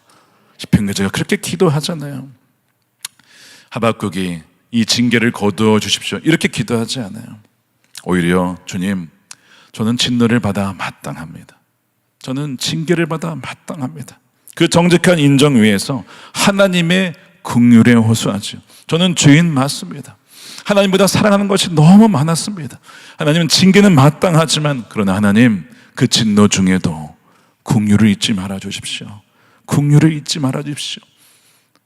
시편기자가 그렇게 기도하잖아요. 하박국이 이 징계를 거두어 주십시오 이렇게 기도하지 않아요. 오히려 주님, 저는 진노를 받아 마땅합니다. 저는 징계를 받아 마땅합니다. 그 정직한 인정 위에서 하나님의 긍휼에 호소하죠. 저는 죄인 맞습니다. 하나님보다 사랑하는 것이 너무 많았습니다. 하나님은 징계는 마땅하지만 그러나 하나님 그 진노 중에도 긍휼을 잊지 말아 주십시오. 긍휼을 잊지 말아 주십시오.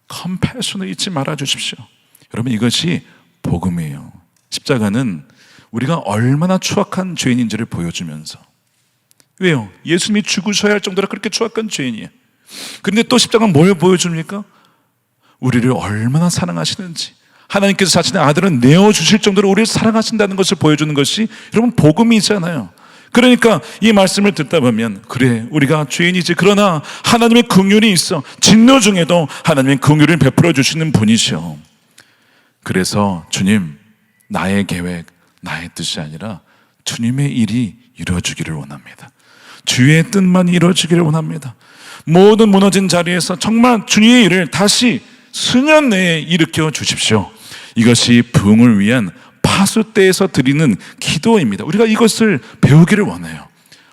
컴패션을 잊지 말아 주십시오. 여러분, 이것이 복음이에요. 십자가는 우리가 얼마나 추악한 죄인인지를 보여주면서, 왜요? 예수님이 죽으셔야 할 정도로 그렇게 추악한 죄인이에요. 그런데 또 십자가는 뭘 보여줍니까? 우리를 얼마나 사랑하시는지, 하나님께서 자신의 아들을 내어주실 정도로 우리를 사랑하신다는 것을 보여주는 것이 여러분 복음이잖아요. 그러니까 이 말씀을 듣다 보면 그래, 우리가 죄인이지, 그러나 하나님의 긍휼이 있어. 진노 중에도 하나님의 긍휼을 베풀어 주시는 분이셔. 그래서 주님, 나의 계획, 나의 뜻이 아니라 주님의 일이 이루어지기를 원합니다. 주의 뜻만 이루어지기를 원합니다. 모든 무너진 자리에서 정말 주님의 일을 다시 수년 내에 일으켜 주십시오. 이것이 부흥을 위한 파수 때에서 드리는 기도입니다. 우리가 이것을 배우기를 원해요.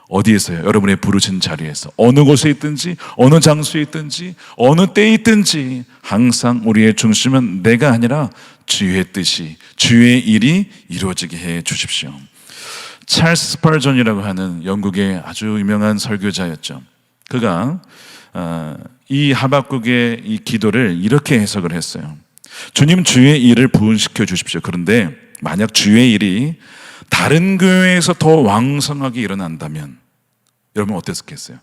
어디에서요? 여러분의 부르신 자리에서, 어느 곳에 있든지, 어느 장소에 있든지, 어느 때에 있든지 항상 우리의 중심은 내가 아니라 주의 뜻이, 주의 일이 이루어지게 해 주십시오. 찰스 스펄전이라고 하는 영국의 아주 유명한 설교자였죠. 그가 이 하박국의 이 기도를 이렇게 해석을 했어요. 주님, 주의 일을 부흥시켜 주십시오. 그런데 만약 주의 일이 다른 교회에서 더 왕성하게 일어난다면 여러분 어땠겠어요?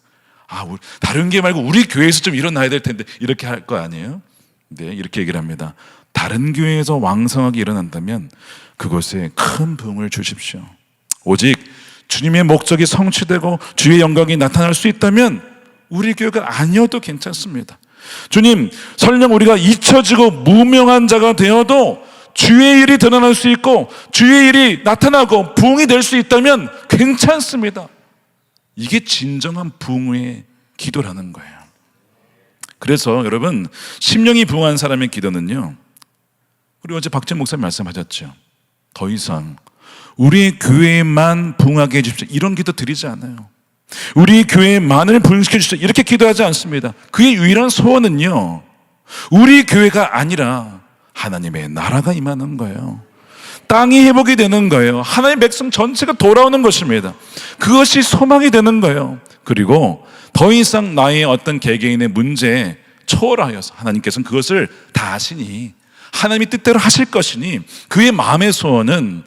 다른 게 말고 우리 교회에서 좀 일어나야 될 텐데, 이렇게 할 거 아니에요? 네, 이렇게 얘기를 합니다. 다른 교회에서 왕성하게 일어난다면 그곳에 큰 부흥을 주십시오. 오직 주님의 목적이 성취되고 주의 영광이 나타날 수 있다면 우리 교회가 아니어도 괜찮습니다. 주님, 설령 우리가 잊혀지고 무명한 자가 되어도 주의 일이 드러날 수 있고 주의 일이 나타나고 부흥이 될 수 있다면 괜찮습니다. 이게 진정한 부흥의 기도라는 거예요. 그래서 여러분, 심령이 부흥한 사람의 기도는요, 우리 어제 박진 목사님 말씀하셨죠. 더 이상 우리 교회만 부흥하게 해주십시오, 이런 기도 드리지 않아요. 우리 교회만을 부흥시켜 주십시오, 이렇게 기도하지 않습니다. 그의 유일한 소원은요, 우리 교회가 아니라 하나님의 나라가 임하는 거예요. 땅이 회복이 되는 거예요. 하나님의 백성 전체가 돌아오는 것입니다. 그것이 소망이 되는 거예요. 그리고 더 이상 나의 어떤 개개인의 문제에 초월하여서 하나님께서는 그것을 다 하시니, 하나님이 뜻대로 하실 것이니, 그의 마음의 소원은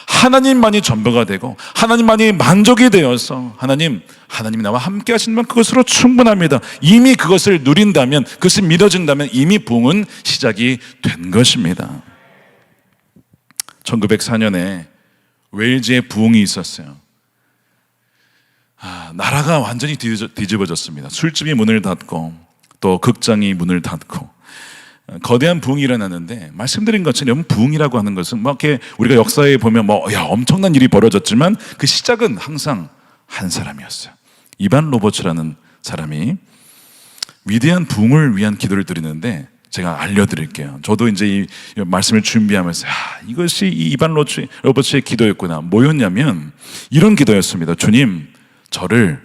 하나님만이 전부가 되고 하나님만이 만족이 되어서 하나님이 나와 함께 하시면 그것으로 충분합니다. 이미 그것을 누린다면, 그것이 믿어진다면 이미 부흥은 시작이 된 것입니다. 1904년에 웨일즈에 부흥이 있었어요. 나라가 완전히 뒤집어졌습니다. 술집이 문을 닫고 또 극장이 문을 닫고 거대한 부흥이 일어나는데, 말씀드린 것처럼 부흥이라고 하는 것은 막 이렇게 우리가 역사에 보면 엄청난 일이 벌어졌지만 그 시작은 항상 한 사람이었어요. 이반 로버츠라는 사람이 위대한 부흥을 위한 기도를 드리는데, 제가 알려드릴게요. 저도 이제 이 말씀을 준비하면서 이것이 이 이반 로버츠의 기도였구나. 뭐였냐면 이런 기도였습니다. 주님, 저를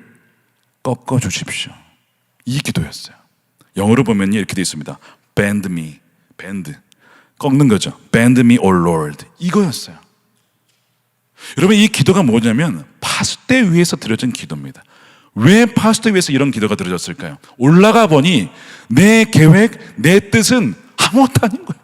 꺾어 주십시오. 이 기도였어요. 영어로 보면 이렇게 되어 있습니다. Bend me, bend, 꺾는 거죠. Bend me, O Lord. 이거였어요. 여러분, 이 기도가 뭐냐면 파수대 위에서 드려진 기도입니다. 왜 파수대 위에서 이런 기도가 드려졌을까요? 올라가 보니 내 계획, 내 뜻은 아무것도 아닌 거예요.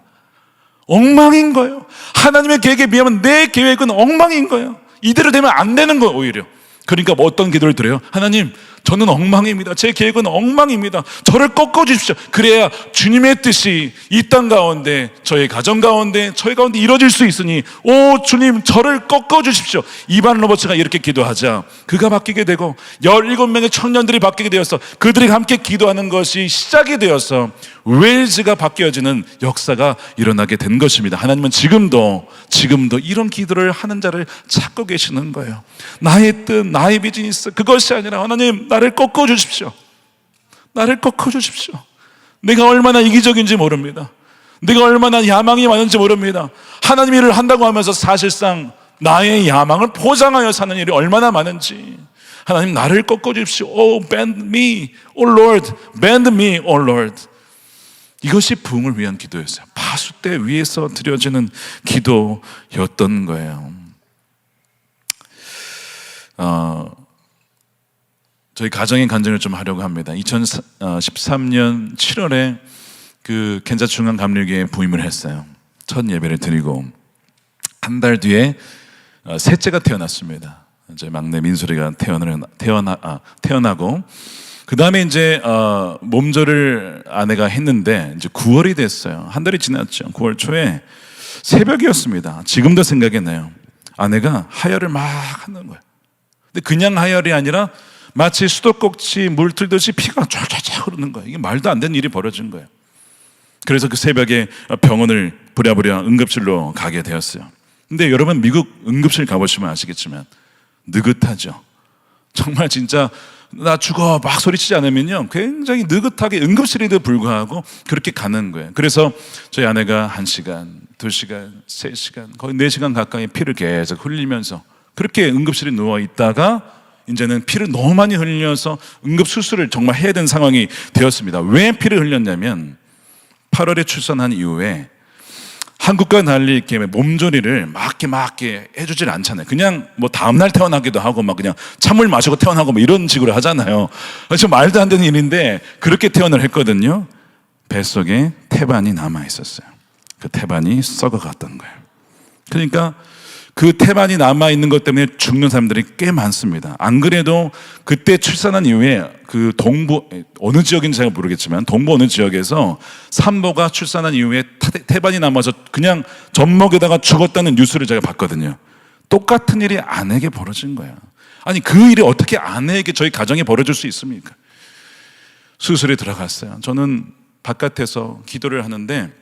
엉망인 거예요. 하나님의 계획에 비하면 내 계획은 엉망인 거예요. 이대로 되면 안 되는 거예요, 오히려. 그러니까 뭐 어떤 기도를 드려요? 하나님, 저는 엉망입니다. 제 계획은 엉망입니다. 저를 꺾어 주십시오. 그래야 주님의 뜻이 이 땅 가운데, 저의 가정 가운데, 저희 가운데 이루어질 수 있으니, 오 주님, 저를 꺾어 주십시오. 이반 로버츠가 이렇게 기도하자 그가 바뀌게 되고 17명의 청년들이 바뀌게 되어서 그들이 함께 기도하는 것이 시작이 되어서 웨일즈가 바뀌어지는 역사가 일어나게 된 것입니다. 하나님은 지금도 이런 기도를 하는 자를 찾고 계시는 거예요. 나의 뜻, 나의 비즈니스, 그것이 아니라 하나님, 나를 꺾어 주십시오. 나를 꺾어 주십시오. 내가 얼마나 이기적인지 모릅니다. 내가 얼마나 야망이 많은지 모릅니다. 하나님 일을 한다고 하면서 사실상 나의 야망을 포장하여 사는 일이 얼마나 많은지. 하나님, 나를 꺾어 주십시오. Oh, bend me, oh Lord, bend me, oh Lord. 이것이 부흥을 위한 기도였어요. 파수대 위에서 드려지는 기도였던 거예요. 저희 가정의 간증을 좀 하려고 합니다. 2013년 7월에 그 겐자 중앙 감리교회에 부임을 했어요. 첫 예배를 드리고 한 달 뒤에 셋째가 태어났습니다. 이제 막내 민소리가 태어나고 그 다음에 이제 몸조를 아내가 했는데 이제 9월이 됐어요. 한 달이 지났죠. 9월 초에 새벽이었습니다. 지금도 생각이 나요. 아내가 하혈을 막 하는 거예요. 근데 그냥 하혈이 아니라 마치 수도꼭지 물 틀듯이 피가 쫙쫙쫙 흐르는 거예요. 이게 말도 안 되는 일이 벌어진 거예요. 그래서 그 새벽에 병원을 부랴부랴 응급실로 가게 되었어요. 근데 여러분, 미국 응급실 가보시면 아시겠지만 느긋하죠. 정말 진짜 나 죽어 막 소리치지 않으면요, 굉장히 느긋하게 응급실에도 불구하고 그렇게 가는 거예요. 그래서 저희 아내가 1시간, 2시간, 3시간, 거의 4시간 가까이 피를 계속 흘리면서 그렇게 응급실에 누워 있다가 이제는 피를 너무 많이 흘려서 응급수술을 정말 해야 되는 상황이 되었습니다. 왜 피를 흘렸냐면 8월에 출산한 이후에 한국과 달리 이렇게 몸조리를 막 이렇게 해주질 않잖아요. 그냥 뭐 다음날 태어나기도 하고 막 그냥 찬물 마시고 태어나고 뭐 이런 식으로 하잖아요. 좀 말도 안 되는 일인데 그렇게 태어날 했거든요. 뱃속에 태반이 남아 있었어요. 그 태반이 썩어갔던 거예요. 그러니까 그 태반이 남아있는 것 때문에 죽는 사람들이 꽤 많습니다. 안 그래도 그때 출산한 이후에 그 동부, 어느 지역인지 제가 모르겠지만 동부 어느 지역에서 산모가 출산한 이후에 태반이 남아서 그냥 젖먹여다가 죽었다는 뉴스를 제가 봤거든요. 똑같은 일이 아내에게 벌어진 거예요. 아니, 그 일이 어떻게 아내에게, 저희 가정에 벌어질 수 있습니까? 수술에 들어갔어요. 저는 바깥에서 기도를 하는데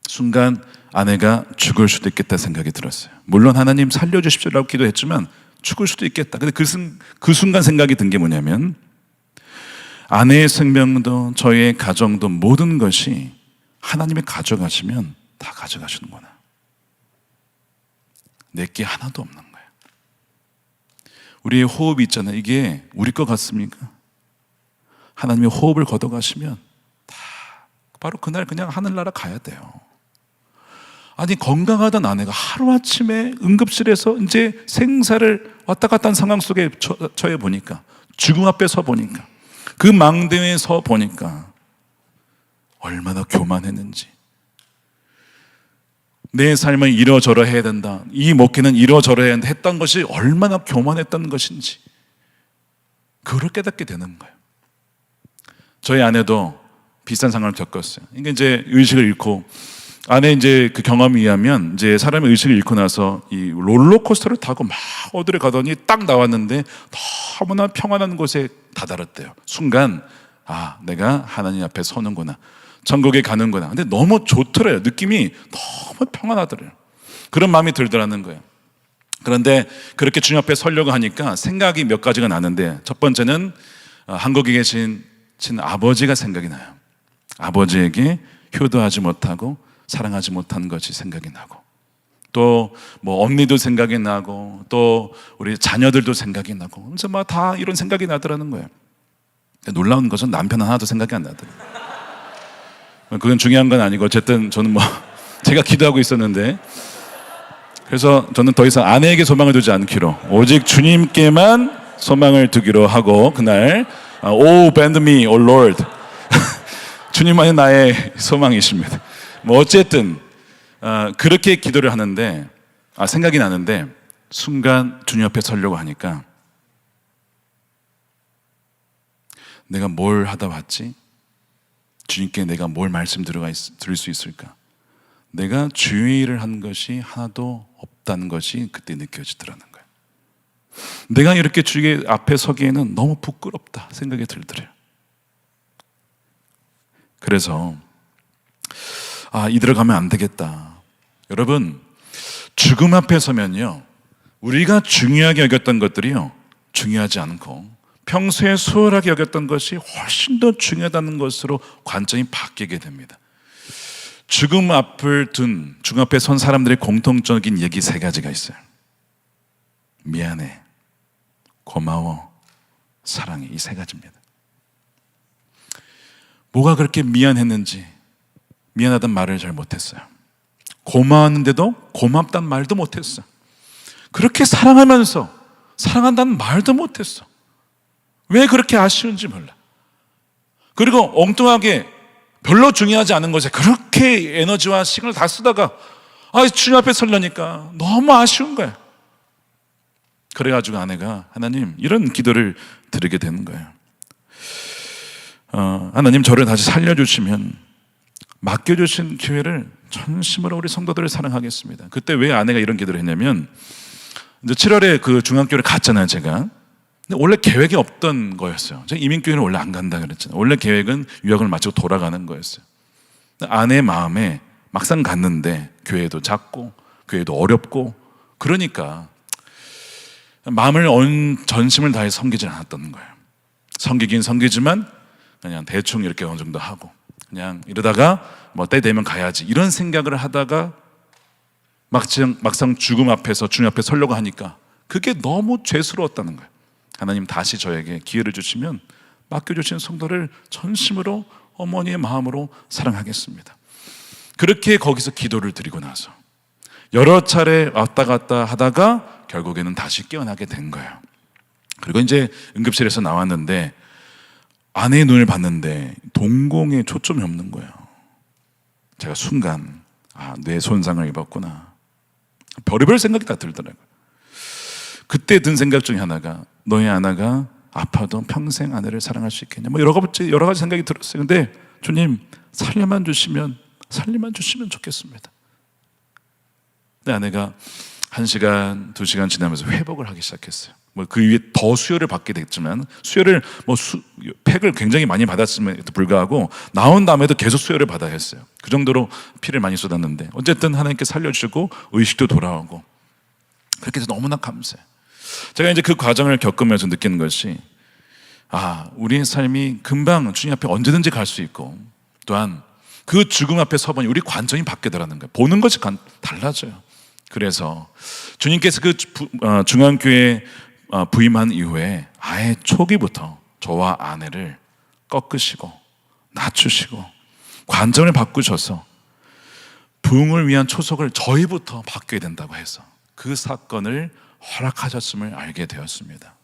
순간 아내가 죽을 수도 있겠다 생각이 들었어요. 물론 하나님 살려주십시오라고 기도했지만 죽을 수도 있겠다. 근데 그 순간 생각이 든 게 뭐냐면 아내의 생명도 저희의 가정도 모든 것이 하나님이 가져가시면 다 가져가시는구나. 내게 하나도 없는 거예요. 우리의 호흡이 있잖아요. 이게 우리 것 같습니까? 하나님의 호흡을 걷어가시면 다 바로 그날 그냥 하늘나라 가야 돼요. 아니, 건강하던 아내가 하루아침에 응급실에서 이제 생사를 왔다 갔다 하는 상황 속에 처해 보니까, 죽음 앞에 서 보니까, 그 망대에 서 보니까 얼마나 교만했는지. 내 삶을 이러저러 해야 된다, 이 목회는 이러저러 해야 된다 했던 것이 얼마나 교만했던 것인지 그걸 깨닫게 되는 거예요. 저희 아내도 비슷한 상황을 겪었어요. 그러니까 이제 의식을 잃고, 아내 이제 그 경험에 의하면 이제 사람의 의식을 잃고 나서 이 롤러코스터를 타고 막 어디를 가더니 딱 나왔는데 너무나 평안한 곳에 다다랐대요. 순간, 아, 내가 하나님 앞에 서는구나. 천국에 가는구나. 근데 너무 좋더래요. 느낌이 너무 평안하더래요. 그런 마음이 들더라는 거예요. 그런데 그렇게 주님 앞에 서려고 하니까 생각이 몇 가지가 나는데, 첫 번째는 한국에 계신 친아버지가 생각이 나요. 아버지에게 효도하지 못하고 사랑하지 못한 것이 생각이 나고, 또 뭐 언니도 생각이 나고, 또 우리 자녀들도 생각이 나고, 그래서 막 다 이런 생각이 나더라는 거예요. 놀라운 것은 남편 하나도 생각이 안 나더라고요. 그건 중요한 건 아니고, 어쨌든 저는 뭐 제가 기도하고 있었는데, 그래서 저는 더 이상 아내에게 소망을 두지 않기로, 오직 주님께만 소망을 두기로 하고, 그날 Oh bend me, O Lord 주님만이 나의 소망이십니다. 뭐 어쨌든 그렇게 기도를 하는데, 생각이 나는데, 순간 주님 앞에 서려고 하니까 내가 뭘 하다 왔지? 주님께 내가 뭘 드릴 수 있을까? 내가 주의 일을 한 것이 하나도 없다는 것이 그때 느껴지더라는 거예요. 내가 이렇게 주의 앞에 서기에는 너무 부끄럽다 생각이 들더래요. 그래서 이대로 가면 안 되겠다. 여러분, 죽음 앞에 서면요, 우리가 중요하게 여겼던 것들이요, 중요하지 않고 평소에 소홀하게 여겼던 것이 훨씬 더 중요하다는 것으로 관점이 바뀌게 됩니다. 죽음 앞에 선 사람들의 공통적인 얘기 3가지가 있어요. 미안해, 고마워, 사랑해. 이 3가지입니다. 뭐가 그렇게 미안했는지 미안하단 말을 잘 못했어요. 고마웠는데도 고맙단 말도 못했어요. 그렇게 사랑하면서 사랑한다는 말도 못했어. 왜 그렇게 아쉬운지 몰라. 그리고 엉뚱하게 별로 중요하지 않은 것에 그렇게 에너지와 시간을 다 쓰다가 주님 앞에 서려니까 너무 아쉬운 거예요. 그래가지고 아내가 하나님, 이런 기도를 드리게 되는 거예요. 하나님, 저를 다시 살려주시면 맡겨주신 기회를 전심으로 우리 성도들을 사랑하겠습니다. 그때 왜 아내가 이런 기도를 했냐면, 이제 7월에 그 중앙교회를 갔잖아요, 제가. 근데 원래 계획이 없던 거였어요. 제가 이민교회는 원래 안 간다 그랬잖아요. 원래 계획은 유학을 마치고 돌아가는 거였어요. 아내의 마음에 막상 갔는데 교회도 작고 교회도 어렵고, 그러니까 마음을 전심을 다해 섬기지 않았던 거예요. 섬기긴 섬기지만 그냥 대충 이렇게 어느 정도 하고, 그냥 이러다가 뭐 때 되면 가야지, 이런 생각을 하다가 막상 죽음 앞에서 주님 앞에 서려고 하니까 그게 너무 죄스러웠다는 거예요. 하나님, 다시 저에게 기회를 주시면 맡겨주신 성도를 전심으로 어머니의 마음으로 사랑하겠습니다. 그렇게 거기서 기도를 드리고 나서 여러 차례 왔다 갔다 하다가 결국에는 다시 깨어나게 된 거예요. 그리고 이제 응급실에서 나왔는데 아내의 눈을 봤는데 동공에 초점이 없는 거예요. 제가 순간 뇌 손상을 입었구나, 별의별 생각이 다 들더라고요. 그때 든 생각 중에 하나가, 너희 아내가 아파도 평생 아내를 사랑할 수 있겠냐, 뭐 여러 가지 생각이 들었어요. 근데 주님, 살려만 주시면 좋겠습니다. 근데 아내가 1시간, 2시간 지나면서 회복을 하기 시작했어요. 뭐 그 위에 더 수혈을 받게 됐지만, 수혈을 팩을 굉장히 많이 받았음에도 불구하고 나온 다음에도 계속 수혈을 받아야 했어요. 그 정도로 피를 많이 쏟았는데, 어쨌든 하나님께 살려주시고 의식도 돌아오고, 그렇게 해서 너무나 감사해요. 제가 이제 그 과정을 겪으면서 느끼는 것이, 우리의 삶이 금방 주님 앞에 언제든지 갈 수 있고, 또한 그 죽음 앞에 서보니 우리 관점이 바뀌더라는 거예요. 보는 것이 달라져요. 그래서 주님께서 그 중앙교회 부임한 이후에 아예 초기부터 저와 아내를 꺾으시고 낮추시고 관점을 바꾸셔서 부흥을 위한 초석을 저희부터 바뀌어야 된다고 해서 그 사건을 허락하셨음을 알게 되었습니다.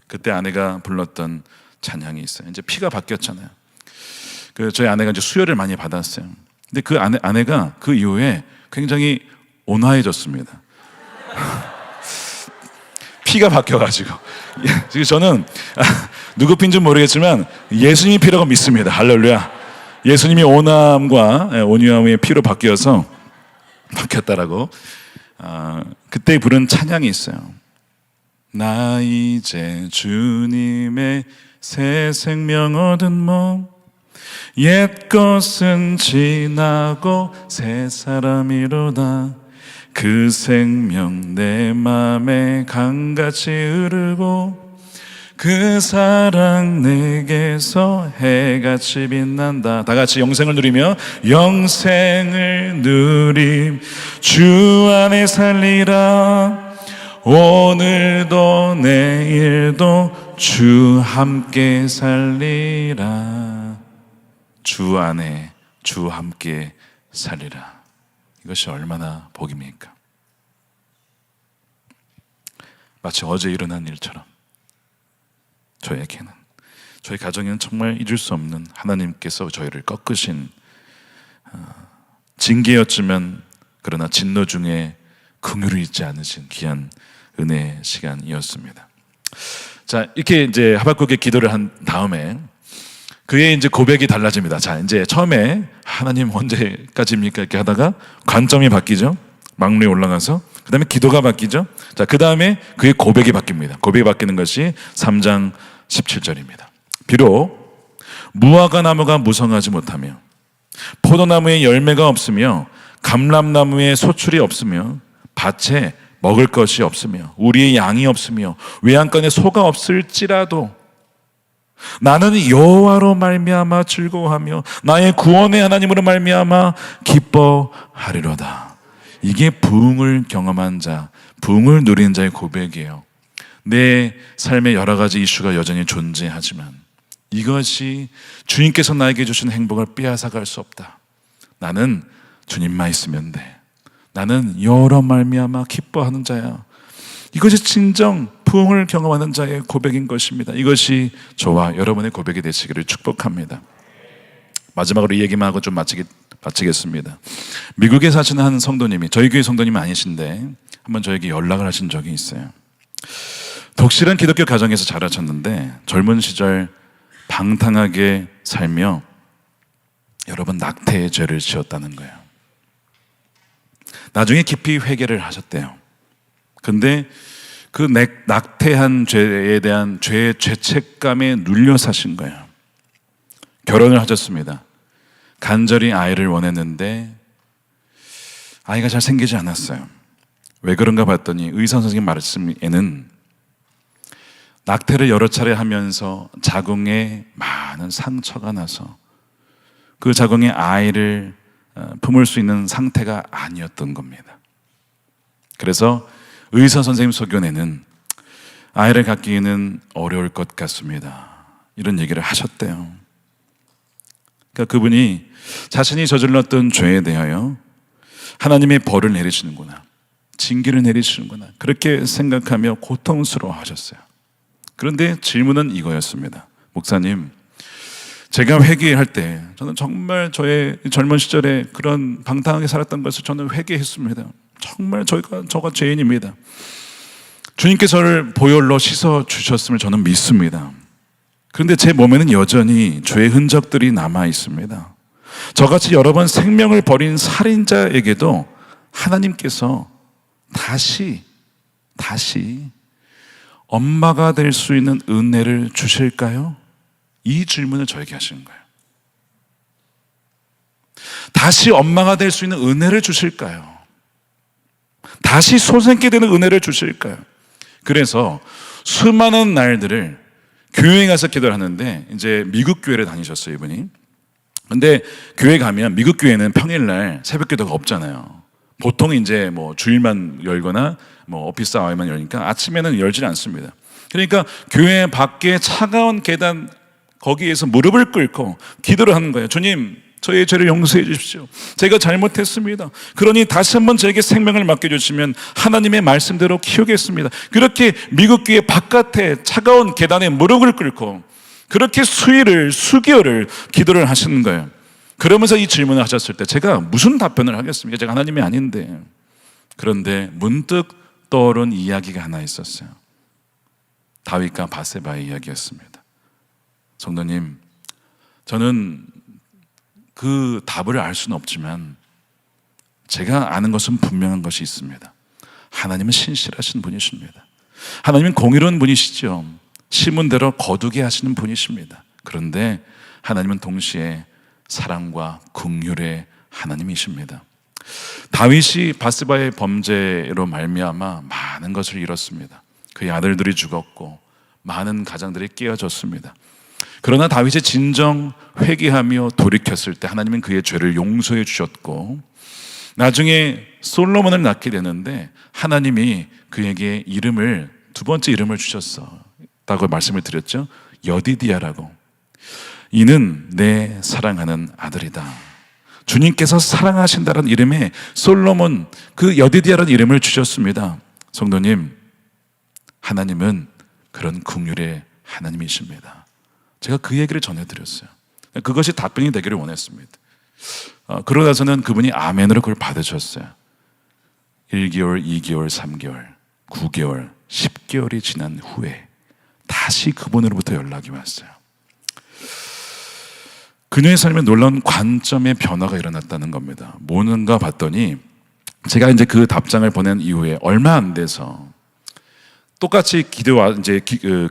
그때 아내가 불렀던 찬양이 있어요. 이제 피가 바뀌었잖아요. 저희 아내가 이제 수혈을 많이 받았어요. 근데 그 아내가 그 이후에 굉장히 온화해졌습니다. 피가 바뀌어가지고. 지금 저는 누구 피인지 모르겠지만 예수님이 피라고 믿습니다. 할렐루야. 예수님이 온함과 온유함의 피로 바뀌어서 바뀌었다라고. 그때 부른 찬양이 있어요. 나 이제 주님의 새 생명 얻은 몸, 옛 것은 지나고 새 사람이로다. 그 생명 내 맘에 강같이 흐르고 그 사랑 내게서 해같이 빛난다. 다 같이 영생을 누리며 영생을 누림 주 안에 살리라. 오늘도 내일도 주 함께 살리라. 주 안에 주 함께 살리라. 이것이 얼마나 복입니까? 마치 어제 일어난 일처럼 저에게는, 저희 가정에는 정말 잊을 수 없는 하나님께서 저희를 꺾으신 징계였지만 그러나 진노 중에 긍휼을 잊지 않으신 귀한 은혜의 시간이었습니다. 자, 이렇게 이제 하박국의 기도를 한 다음에 그의 이제 고백이 달라집니다. 자, 이제 처음에 하나님 언제까지입니까? 이렇게 하다가 관점이 바뀌죠. 막루에 올라가서 그 다음에 기도가 바뀌죠. 자, 그 다음에 그의 고백이 바뀝니다. 고백이 바뀌는 것이 3장 17절입니다. 비록 무화과 나무가 무성하지 못하며 포도나무에 열매가 없으며 감람나무에 소출이 없으며 밭에 먹을 것이 없으며 우리의 양이 없으며 외양간에 소가 없을지라도 나는 여호와로 말미암아 즐거워하며 나의 구원의 하나님으로 말미암아 기뻐하리로다. 이게 부흥을 경험한 자, 부흥을 누린 자의 고백이에요. 내 삶의 여러 가지 이슈가 여전히 존재하지만 이것이 주님께서 나에게 주신 행복을 빼앗아갈 수 없다. 나는 주님만 있으면 돼. 나는 여호와로 말미암아 기뻐하는 자야. 이것이 진정 부흥을 경험하는 자의 고백인 것입니다. 이것이 저와 여러분의 고백이 되시기를 축복합니다. 마지막으로 이 얘기만 하고 좀 마치겠습니다. 미국에 사시는 한 성도님이, 저희 교회 성도님이 아니신데 한번 저에게 연락을 하신 적이 있어요. 독실한 기독교 가정에서 자라셨는데 젊은 시절 방탕하게 살며 여러분 낙태의 죄를 지었다는 거예요. 나중에 깊이 회개를 하셨대요. 근데 그 낙태한 죄에 대한 죄의 죄책감에 눌려 사신 거예요. 결혼을 하셨습니다. 간절히 아이를 원했는데 아이가 잘 생기지 않았어요. 왜 그런가 봤더니 의사 선생님 말씀에는 낙태를 여러 차례 하면서 자궁에 많은 상처가 나서 그 자궁에 아이를 품을 수 있는 상태가 아니었던 겁니다. 그래서 의사 선생님 소견에는 아이를 갖기에는 어려울 것 같습니다. 이런 얘기를 하셨대요. 그러니까 그분이 자신이 저질렀던 죄에 대하여 하나님의 벌을 내리시는구나, 징계를 내리시는구나, 그렇게 생각하며 고통스러워 하셨어요. 그런데 질문은 이거였습니다. 목사님, 제가 회개할 때 저는 정말 저의 젊은 시절에 그런 방탕하게 살았던 것을 저는 회개했습니다. 정말 저가 죄인입니다. 주님께서 저를 보혈로 씻어 주셨음을 저는 믿습니다. 그런데 제 몸에는 여전히 죄의 흔적들이 남아 있습니다. 저같이 여러 번 생명을 버린 살인자에게도 하나님께서 다시 엄마가 될 수 있는 은혜를 주실까요? 이 질문을 저에게 하시는 거예요. 다시 엄마가 될 수 있는 은혜를 주실까요? 다시 소생케 되는 은혜를 주실까요? 그래서 수많은 날들을 교회에 가서 기도를 하는데, 이제 미국 교회를 다니셨어요, 이분이. 근데 교회 가면 미국 교회는 평일날 새벽 기도가 없잖아요. 보통 이제 뭐 주일만 열거나 뭐 오피스 아워에만 열니까 아침에는 열지 않습니다. 그러니까 교회 밖에 차가운 계단 거기에서 무릎을 꿇고 기도를 하는 거예요. 주님, 저의 죄를 용서해 주십시오. 제가 잘못했습니다. 그러니 다시 한번 저에게 생명을 맡겨주시면 하나님의 말씀대로 키우겠습니다. 그렇게 미국 교회 바깥에 차가운 계단에 무릎을 꿇고 그렇게 수개월을 기도를 하시는 거예요. 그러면서 이 질문을 하셨을 때 제가 무슨 답변을 하겠습니까? 제가 하나님이 아닌데. 그런데 문득 떠오른 이야기가 하나 있었어요. 다윗과 바세바의 이야기였습니다. 성도님, 저는 그 답을 알 수는 없지만 제가 아는 것은 분명한 것이 있습니다. 하나님은 신실하신 분이십니다. 하나님은 공의로운 분이시죠. 심은 대로 거두게 하시는 분이십니다. 그런데 하나님은 동시에 사랑과 긍휼의 하나님이십니다. 다윗이 바스바의 범죄로 말미암아 많은 것을 잃었습니다. 그의 아들들이 죽었고 많은 가정들이 깨어졌습니다. 그러나 다윗이 진정 회개하며 돌이켰을 때 하나님은 그의 죄를 용서해 주셨고, 나중에 솔로몬을 낳게 되는데 하나님이 그에게 두 번째 이름을 주셨다고 말씀을 드렸죠. 여디디아라고. 이는 내 사랑하는 아들이다. 주님께서 사랑하신다는 이름에 솔로몬, 그 여디디아라는 이름을 주셨습니다. 성도님, 하나님은 그런 긍휼의 하나님이십니다. 제가 그 얘기를 전해드렸어요. 그것이 답변이 되기를 원했습니다. 그러고 나서는 그분이 아멘으로 그걸 받으셨어요. 1개월, 2개월, 3개월, 9개월, 10개월이 지난 후에 다시 그분으로부터 연락이 왔어요. 그녀의 삶에 놀라운 관점의 변화가 일어났다는 겁니다. 뭔가 봤더니, 제가 이제 그 답장을 보낸 이후에 얼마 안 돼서 똑같이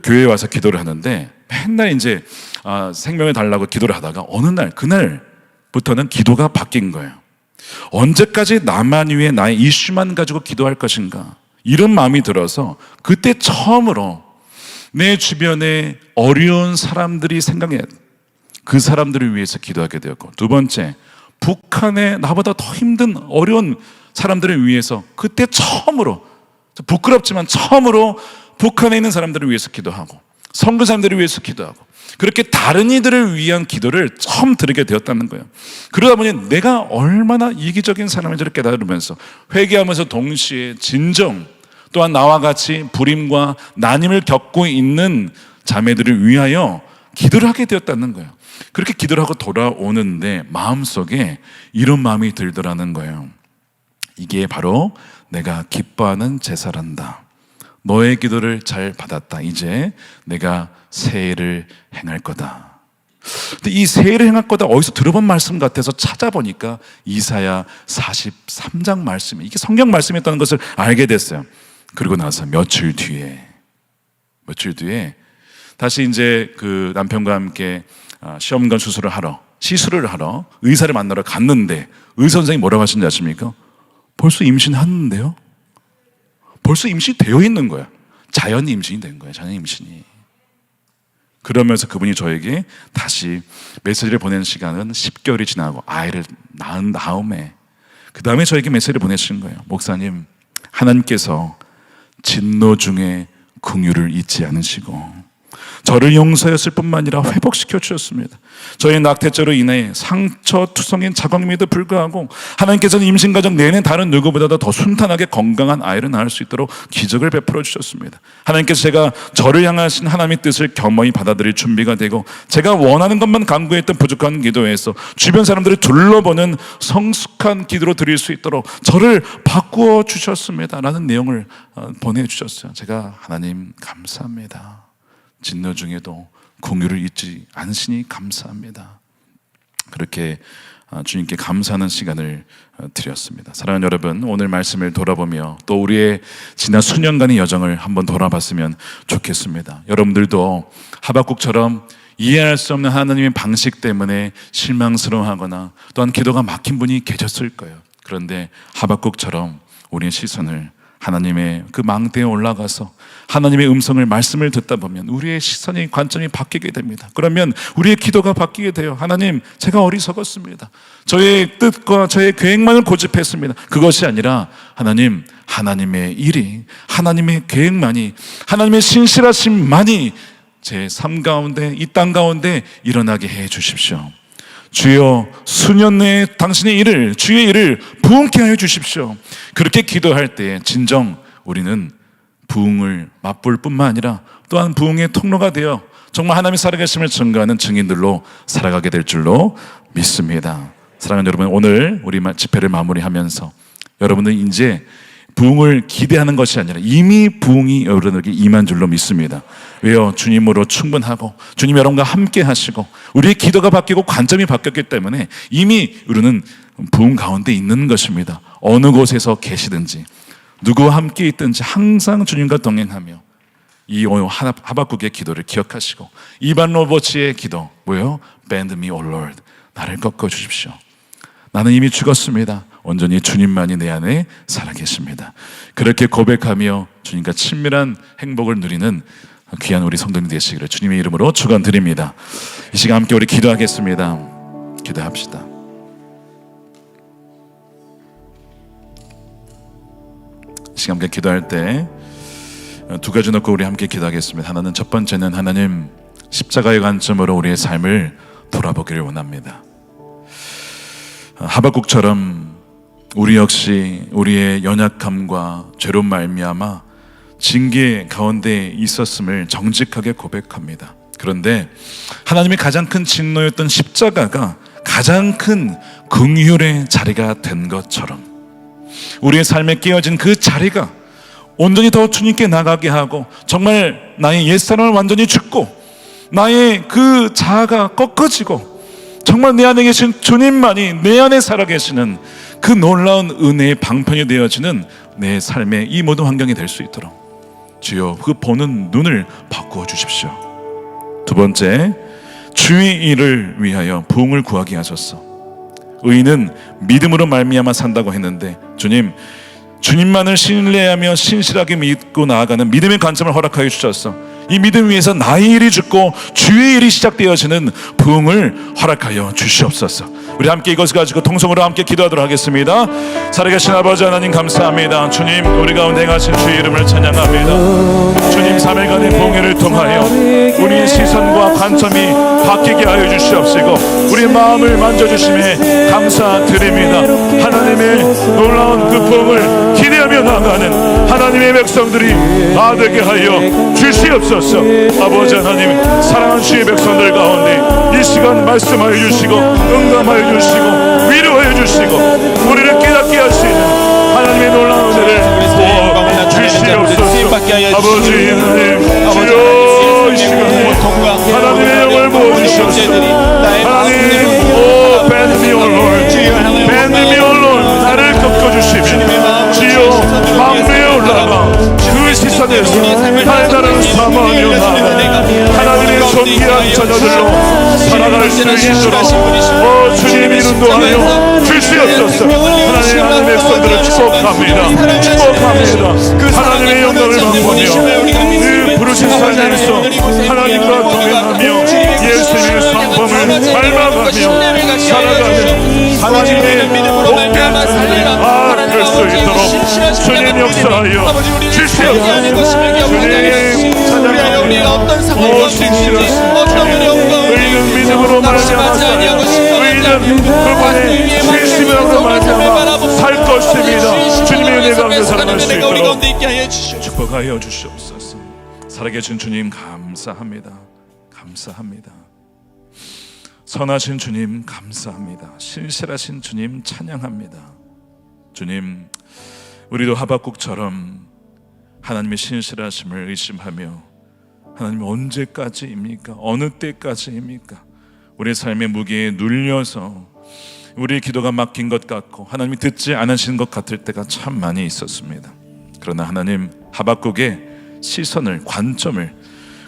교회에 와서 기도를 하는데, 맨날 이제 생명을 달라고 기도를 하다가 어느 날, 그날부터는 기도가 바뀐 거예요. 언제까지 나만 위해 나의 이슈만 가지고 기도할 것인가, 이런 마음이 들어서 그때 처음으로 내 주변에 어려운 사람들이 생각해 그 사람들을 위해서 기도하게 되었고, 두 번째, 북한에 나보다 더 힘든 어려운 사람들을 위해서 그때 처음으로, 부끄럽지만 처음으로 북한에 있는 사람들을 위해서 기도하고, 선교사님들을 위해서 기도하고, 그렇게 다른 이들을 위한 기도를 처음 드리게 되었다는 거예요. 그러다 보니 내가 얼마나 이기적인 사람인지를 깨달으면서 회개하면서 동시에 진정, 또한 나와 같이 불임과 난임을 겪고 있는 자매들을 위하여 기도를 하게 되었다는 거예요. 그렇게 기도를 하고 돌아오는데 마음속에 이런 마음이 들더라는 거예요. 이게 바로 내가 기뻐하는 제사란다. 너의 기도를 잘 받았다. 이제 내가 새해를 행할 거다. 근데 이 새해를 행할 거다 어디서 들어본 말씀 같아서 찾아보니까 이사야 43장 말씀이, 이게 성경 말씀이었다는 것을 알게 됐어요. 그리고 나서 며칠 뒤에 다시 이제 그 남편과 함께 시험관 시술을 하러 의사를 만나러 갔는데, 의사 선생님이 뭐라고 하시는지 아십니까? 벌써 임신했는데요? 벌써 임신이 되어 있는 거야. 자연 임신이 된 거야. 자연 임신이. 그러면서 그분이 저에게 다시 메시지를 보내는 시간은 10개월이 지나고 아이를 낳은 다음에, 그 다음에 저에게 메시지를 보내신 거예요. 목사님, 하나님께서 진노 중에 긍휼을 잊지 않으시고 저를 용서했을 뿐만 아니라 회복시켜 주셨습니다. 저희 낙태죄로 인해 상처투성인 자궁임에도 불구하고 하나님께서는 임신과정 내내 다른 누구보다도 더 순탄하게 건강한 아이를 낳을 수 있도록 기적을 베풀어 주셨습니다. 하나님께서 제가 저를 향하신 하나님의 뜻을 겸허히 받아들일 준비가 되고, 제가 원하는 것만 간구했던 부족한 기도에서 주변 사람들을 둘러보는 성숙한 기도로 드릴 수 있도록 저를 바꾸어 주셨습니다 라는 내용을 보내주셨어요. 제가 하나님 감사합니다. 진노 중에도 긍휼을 잊지 않으시니 감사합니다. 그렇게 주님께 감사하는 시간을 드렸습니다. 사랑하는 여러분, 오늘 말씀을 돌아보며 또 우리의 지난 수년간의 여정을 한번 돌아봤으면 좋겠습니다. 여러분들도 하박국처럼 이해할 수 없는 하나님의 방식 때문에 실망스러워하거나 또한 기도가 막힌 분이 계셨을 거예요. 그런데 하박국처럼 우리의 시선을 하나님의 그 망대에 올라가서 하나님의 음성을, 말씀을 듣다 보면 우리의 시선이, 관점이 바뀌게 됩니다. 그러면 우리의 기도가 바뀌게 돼요. 하나님, 제가 어리석었습니다. 저의 뜻과 저의 계획만을 고집했습니다. 그것이 아니라 하나님, 하나님의 일이, 하나님의 계획만이, 하나님의 신실하심만이 제 삶 가운데, 이 땅 가운데 일어나게 해 주십시오. 주여, 수년 내에 당신의 일을, 주의 일을 부흥케 하여 주십시오. 그렇게 기도할 때 진정 우리는 부흥을 맛볼 뿐만 아니라 또한 부흥의 통로가 되어 정말 하나님의 살아계심을 증거하는 증인들로 살아가게 될 줄로 믿습니다. 사랑하는 여러분, 오늘 우리 집회를 마무리하면서 여러분은 이제 부흥을 기대하는 것이 아니라 이미 부흥이 여러분에게 임한 줄로 믿습니다. 왜요? 주님으로 충분하고 주님 여러분과 함께 하시고 우리의 기도가 바뀌고 관점이 바뀌었기 때문에 이미 우리는 부흥 가운데 있는 것입니다. 어느 곳에서 계시든지 누구와 함께 있든지 항상 주님과 동행하며 이 오늘 하박국의 기도를 기억하시고 이반 로버츠의 기도 뭐예요? Bend me, O Lord. 나를 꺾어 주십시오. 나는 이미 죽었습니다. 온전히 주님만이 내 안에 살아계십니다. 그렇게 고백하며 주님과 친밀한 행복을 누리는 귀한 우리 성도님 되시기를 주님의 이름으로 축원드립니다. 이 시간 함께 우리 기도하겠습니다. 기도합시다. 이 시간 함께 기도할 때 두 가지 놓고 우리 함께 기도하겠습니다. 하나는, 첫 번째는 하나님 십자가의 관점으로 우리의 삶을 돌아보기를 원합니다. 하박국처럼 우리 역시 우리의 연약함과 죄로 말미암아 징계 가운데 있었음을 정직하게 고백합니다. 그런데 하나님의 가장 큰 진노였던 십자가가 가장 큰 긍휼의 자리가 된 것처럼 우리의 삶에 끼어진 그 자리가 온전히 더 주님께 나가게 하고, 정말 나의 옛사람을 완전히 죽고 나의 그 자아가 꺾어지고 정말 내 안에 계신 주님만이 내 안에 살아계시는 그 놀라운 은혜의 방편이 되어지는 내 삶의 이 모든 환경이 될 수 있도록 주여 그 보는 눈을 바꾸어 주십시오. 두 번째, 주의 일을 위하여 부흥을 구하게 하소서. 의인은 믿음으로 말미암아 산다고 했는데, 주님만을 신뢰하며 신실하게 믿고 나아가는 믿음의 관점을 허락하여 주셨어. 이 믿음 위에서 나의 일이 죽고 주의 일이 시작되어지는 부흥을 허락하여 주시옵소서. 우리 함께 이것을 가지고 통성으로 함께 기도하도록 하겠습니다. 살아계신 아버지 하나님 감사합니다. 주님, 우리 가운데 가신 주의 이름을 찬양합니다. 주님, 3일간의 봉회를 통하여 우리의 시선과 관점이 바뀌게 하여 주시옵시고 우리의 마음을 만져주심에 감사드립니다. 하나님의 놀라운 그 부흥을 기대하며 나가는 하나님의 백성들이 다 되게 하여 주시옵소서. 아버지 하나님, 사랑하는 주의 백성들 가운데 이 시간 말씀하여 주시고 응답하여 주시고 위로하여 주시고 우리를 깨닫게 하시는 하나님의 놀라운 은혜를 부어 주시옵소서. 아버지 하나님, 주여 이 시간에 하나님의 영을 부어주시옵소서. 하나님, 오 밴드미 올롤, 밴드미 올롤, 나를 꺾어주시며 주여 망대에 올라가 그 시선에서 달달한 사모하며 나아가 하나님의 존귀한 자녀들로 살아갈 수 있도록 주님 인도하여 주시옵소서. 하나님의 백성들을 축복합니다. 축복합니다. 하나님의 영광을 맛보며 그 부르신 삶에서 하나님과 동행하며 예수님의 성품을 닮아가며 살아가는 하나님의 복된 삶을 될수 있도록 주님 역사하여 주시옵소서. 주님 찬양합니다. 오 신실하신 의인은 믿음으로 말미암아 의인은 그분의 신심으로 말미암아 살 것입니다. 주님의 은혜가 함께 살아갈 수 있도록 축복하여 주시옵소서. 살아계신 주님 감사합니다. 감사합니다. 선하신 주님 감사합니다. 신실하신 주님 찬양합니다. 주님, 우리도 하박국처럼 하나님의 신실하심을 의심하며 하나님 언제까지입니까? 어느 때까지입니까? 우리의 삶의 무게에 눌려서 우리의 기도가 막힌 것 같고 하나님이 듣지 않으신 것 같을 때가 참 많이 있었습니다. 그러나 하나님, 하박국의 시선을, 관점을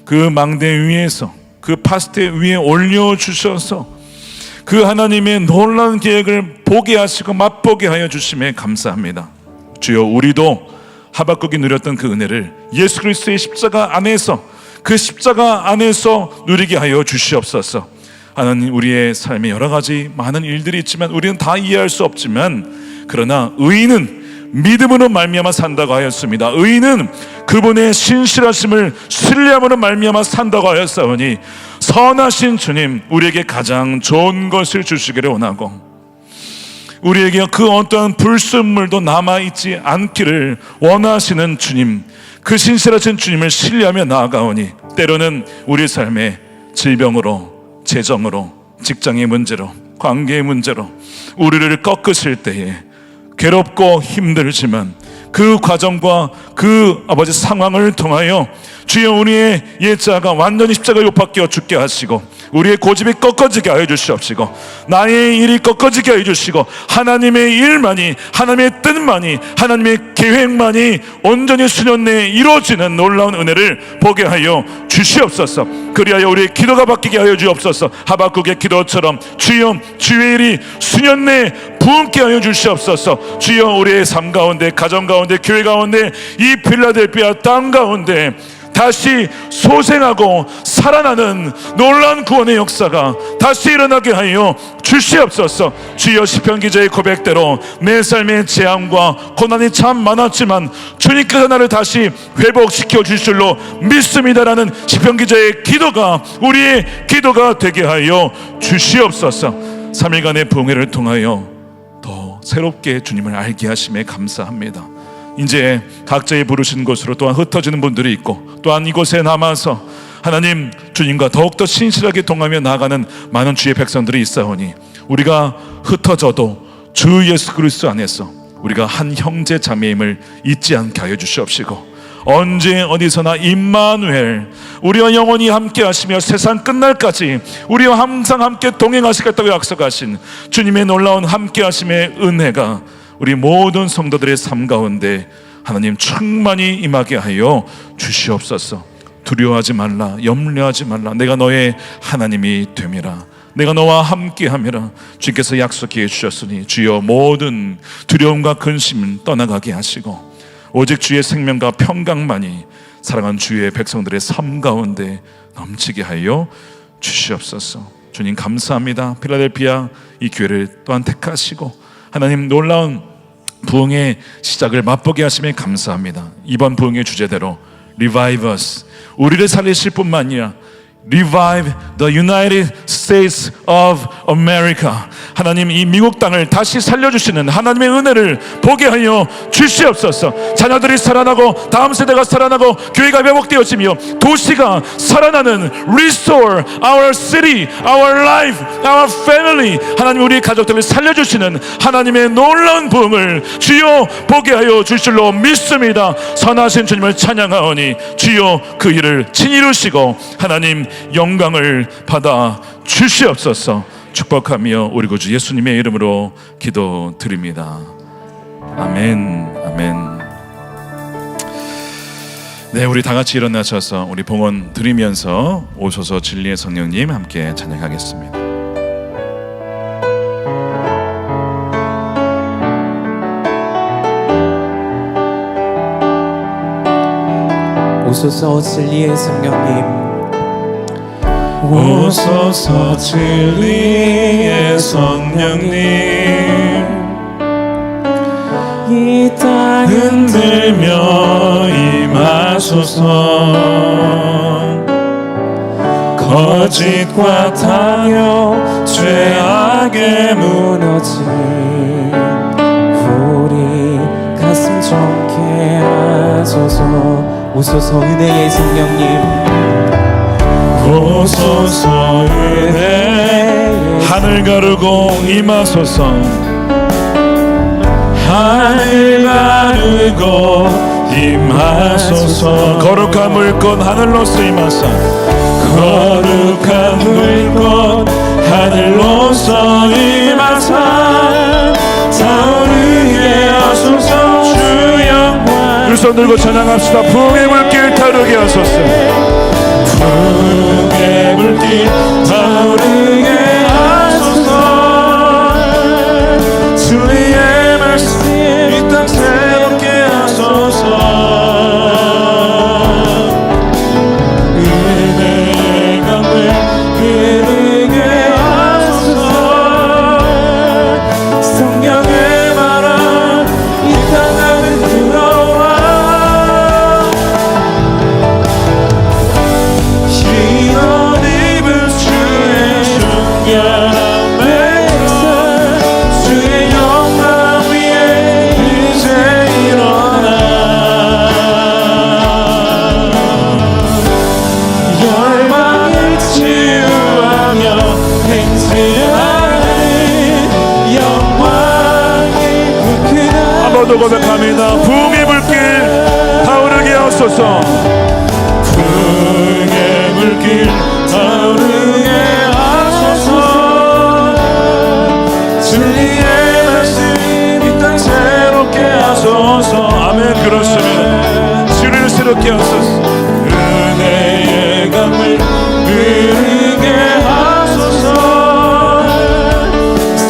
그 망대 위에서, 그 파스테 위에 올려주셔서 그 하나님의 놀라운 계획을 보게 하시고 맛보게 하여 주심에 감사합니다. 주여, 우리도 하박국이 누렸던 그 은혜를 예수 그리스도의 십자가 안에서, 그 십자가 안에서 누리게 하여 주시옵소서. 하나님, 우리의 삶에 여러 가지 많은 일들이 있지만 우리는 다 이해할 수 없지만, 그러나 의인은 믿음으로 말미암아 산다고 하였습니다. 의인은 그분의 신실하심을 신뢰함으로 말미암아 산다고 하였사오니, 선하신 주님, 우리에게 가장 좋은 것을 주시기를 원하고 우리에게 그 어떠한 불순물도 남아있지 않기를 원하시는 주님, 그 신실하신 주님을 신뢰하며 나아가오니, 때로는 우리 삶의 질병으로, 재정으로, 직장의 문제로, 관계의 문제로 우리를 꺾으실 때에 괴롭고 힘들지만 그 과정과 그 아버지 상황을 통하여 주여 우리의 옛자가 완전히 십자가에 못 박혀 죽게 하시고 우리의 고집이 꺾어지게 하여 주시옵시고 나의 일이 꺾어지게 하여 주시고 하나님의 일만이, 하나님의 뜻만이, 하나님의 계획만이 온전히 수년 내에 이루어지는 놀라운 은혜를 보게 하여 주시옵소서. 그리하여 우리의 기도가 바뀌게 하여 주옵소서. 하박국의 기도처럼 주여 주의 일이 수년 내에 부흥케 하여 주시옵소서. 주여 우리의 삶 가운데, 가정 가운데, 교회 가운데, 이 필라델피아 땅 가운데 다시 소생하고 살아나는 놀라운 구원의 역사가 다시 일어나게 하여 주시옵소서. 주여 시편 기자의 고백대로 내 삶의 재앙과 고난이 참 많았지만 주님께서 나를 다시 회복시켜 주실 줄로 믿습니다라는 시편 기자의 기도가 우리의 기도가 되게 하여 주시옵소서. 3일간의 부흥회를 통하여 더 새롭게 주님을 알게 하심에 감사합니다. 이제 각자의 부르신 곳으로 또한 흩어지는 분들이 있고 또한 이곳에 남아서 하나님 주님과 더욱더 신실하게 동하며 나아가는 많은 주의 백성들이 있사오니 우리가 흩어져도 주 예수 그리스도 안에서 우리가 한 형제 자매임을 잊지 않게 하여 주시옵시고 언제 어디서나 임마누엘 우리와 영원히 함께 하시며 세상 끝날까지 우리와 항상 함께 동행하시겠다고 약속하신 주님의 놀라운 함께 하심의 은혜가 우리 모든 성도들의 삶 가운데 하나님 충만히 임하게 하여 주시옵소서. 두려워하지 말라, 염려하지 말라. 내가 너의 하나님이 됨이라. 내가 너와 함께함이라. 주께서 약속해 주셨으니 주여 모든 두려움과 근심을 떠나가게 하시고 오직 주의 생명과 평강만이 사랑하는 주의 백성들의 삶 가운데 넘치게 하여 주시옵소서. 주님 감사합니다. 필라델피아 이 교회를 또한 택하시고 하나님 놀라운 부흥의 시작을 맛보게 하심에 감사합니다. 이번 부흥의 주제대로 Revive us, 우리를 살리실 뿐만 아니라 Revive the United States of America, 하나님 이 미국 땅을 다시 살려주시는 하나님의 은혜를 보게 하여 주시옵소서. 자녀들이 살아나고 다음 세대가 살아나고 교회가 회복되어지며 도시가 살아나는 Restore our city, our life, our family, 하나님 우리 가족들을 살려주시는 하나님의 놀라운 부흥을 주여 보게 하여 주실 줄로 믿습니다. 선하신 주님을 찬양하오니 주여 그 일을 친히 이루시고 하나님 영광을 받아 주시옵소서. 축복하며 우리 구주 예수님의 이름으로 기도드립니다. 아멘, 아멘. 네, 우리 다 같이 일어나셔서 우리 봉헌 드리면서 오소서 진리의 성령님 함께 찬양하겠습니다. 오소서 진리의 성령님, 오소서 진리의 성령님, 이 땅 흔들며 임하소서. 거짓과 탐욕 죄악에 무너진 우리 가슴 정케 하소서. 오소서 은혜의 성령님, 오소서 은혜 하늘 가르고 임하소서. 하늘 가르고 임하소서. 거룩한 물건 하늘로서 임하사. 거룩한 물건 하늘로서 임하사. 타오르게 하소서. 주 영광 두 손 들고 찬양합시다. 부흥의 물길 타오르게 하소서. 부흥의 물길 타오르게 하소서. 주의 말씀 이 땅 새롭게 하소서. 은혜의 강물 흐르게 하소서. 성령의 바람 이 땅 안에 들어와. 흰옷 입은 주의 순결한 백성, 주의 영광 위에 이제 일어나. 열방을 치유하며 행세하는 영광이 그 한번 더 고백합니다. 부흥의 푸르게 물길 타오르게 하소서. 진리의 말씀 이 땅 새롭게 하소서. 아멘. 그렇습니다. 주를 새롭게 하소서. 은혜의 강물 흐르게 하소서.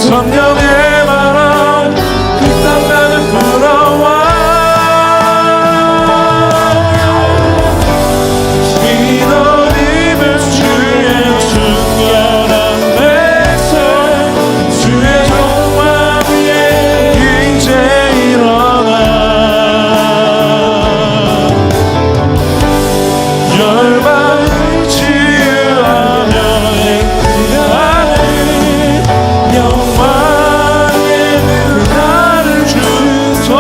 성령의 바람 그 땅 가득 불어와. 믿어님을 주의 순결한 백성 주의 영광 위에 이제 일어나. 열방을 치유하며 행하는 영광의 은혜를 주소서.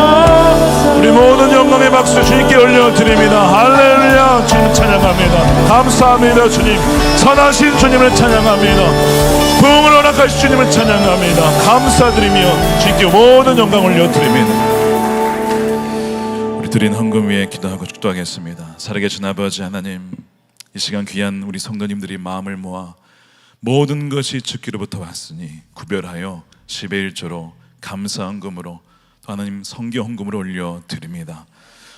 우리 모든 영광의 박수 주님께 올려드립니다. 할렐루야. 주님 찬양합니다. 감사합니다. 주님 선하신 주님을 찬양합니다. 부흥을 허락하신 주님을 찬양합니다. 감사드리며 주님께 모든 영광 올려드립니다. 드린 헌금 위에 기도하고 축도하겠습니다. 살아계신 아버지 하나님, 이 시간 귀한 우리 성도님들이 마음을 모아 모든 것이 주께로부터 왔으니 구별하여 10의 1조로 감사 헌금으로 또 하나님 성교 헌금으로 올려드립니다.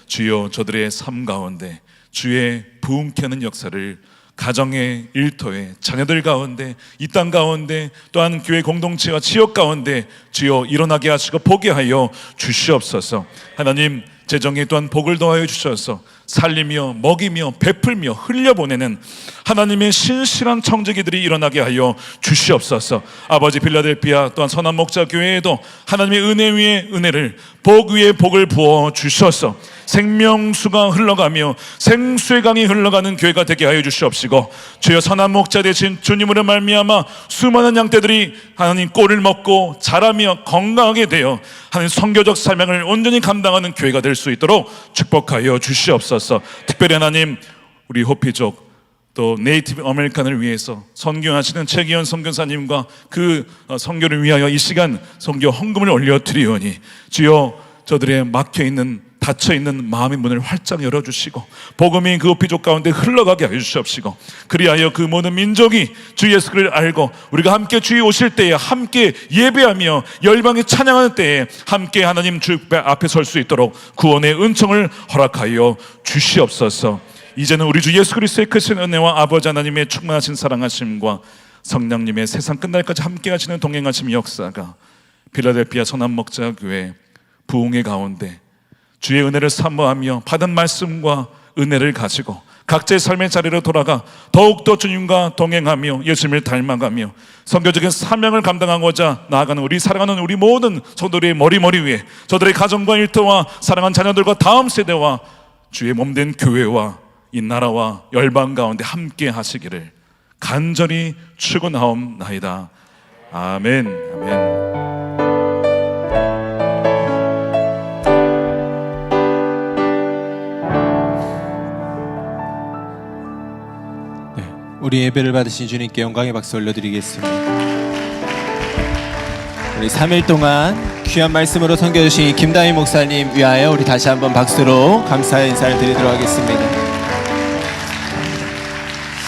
주여 저들의 삶 가운데 주의 부흥케 하는 역사를 가정의 일터에 자녀들 가운데 이 땅 가운데 또한 교회 공동체와 지역 가운데 주여 일어나게 하시고 보게 하여 주시옵소서. 하나님 재정에 또한 복을 더하여 주셔서 살리며 먹이며 베풀며 흘려보내는 하나님의 신실한 청지기들이 일어나게 하여 주시옵소서. 아버지 빌라델피아 또한 선한 목자 교회에도 하나님의 은혜 위에 은혜를 복 위에 복을 부어 주셔서 생명수가 흘러가며 생수의 강이 흘러가는 교회가 되게 하여 주시옵시고 주여 선한 목자 되신 주님으로 말미암아 수많은 양떼들이 하나님 꼴을 먹고 자라며 건강하게 되어 하나님 선교적 사명을 온전히 감당하는 교회가 될 수 있도록 축복하여 주시옵소서. 특별히 하나님 우리 호피족 또 네이티브 아메리칸을 위해서 선교하시는 최기현 선교사님과 그 선교를 위하여 이 시간 선교 헌금을 올려드리오니 주여 저들의 막혀있는 닫혀있는 마음의 문을 활짝 열어주시고 복음이 그 호피족 가운데 흘러가게 하여 주시옵시고 그리하여 그 모든 민족이 주 예수를 알고 우리가 함께 주에 오실 때에 함께 예배하며 열방에 찬양하는 때에 함께 하나님 주 앞에 설 수 있도록 구원의 은총을 허락하여 주시옵소서. 이제는 우리 주 예수 그리스도의 크신 은혜와 아버지 하나님의 충만하신 사랑하심과 성령님의 세상 끝날까지 함께 하시는 동행하심 역사가 필라델피아 선한 목자 교회 부흥의 가운데 주의 은혜를 사모하며 받은 말씀과 은혜를 가지고 각자의 삶의 자리로 돌아가 더욱더 주님과 동행하며 예수님을 닮아가며 선교적인 사명을 감당하고자 나아가는 우리 사랑하는 우리 모든 성도들의 머리 위에 저들의 가정과 일터와 사랑하는 자녀들과 다음 세대와 주의 몸된 교회와 이 나라와 열방 가운데 함께 하시기를 간절히 축원하옵나이다. 아멘. 아멘. 우리 예배를 받으신 주님께 영광의 박수 올려드리겠습니다. 우리 3일 동안 귀한 말씀으로 섬겨주신 김다희 목사님 위하여 우리 다시 한번 박수로 감사의 인사를 드리도록 하겠습니다.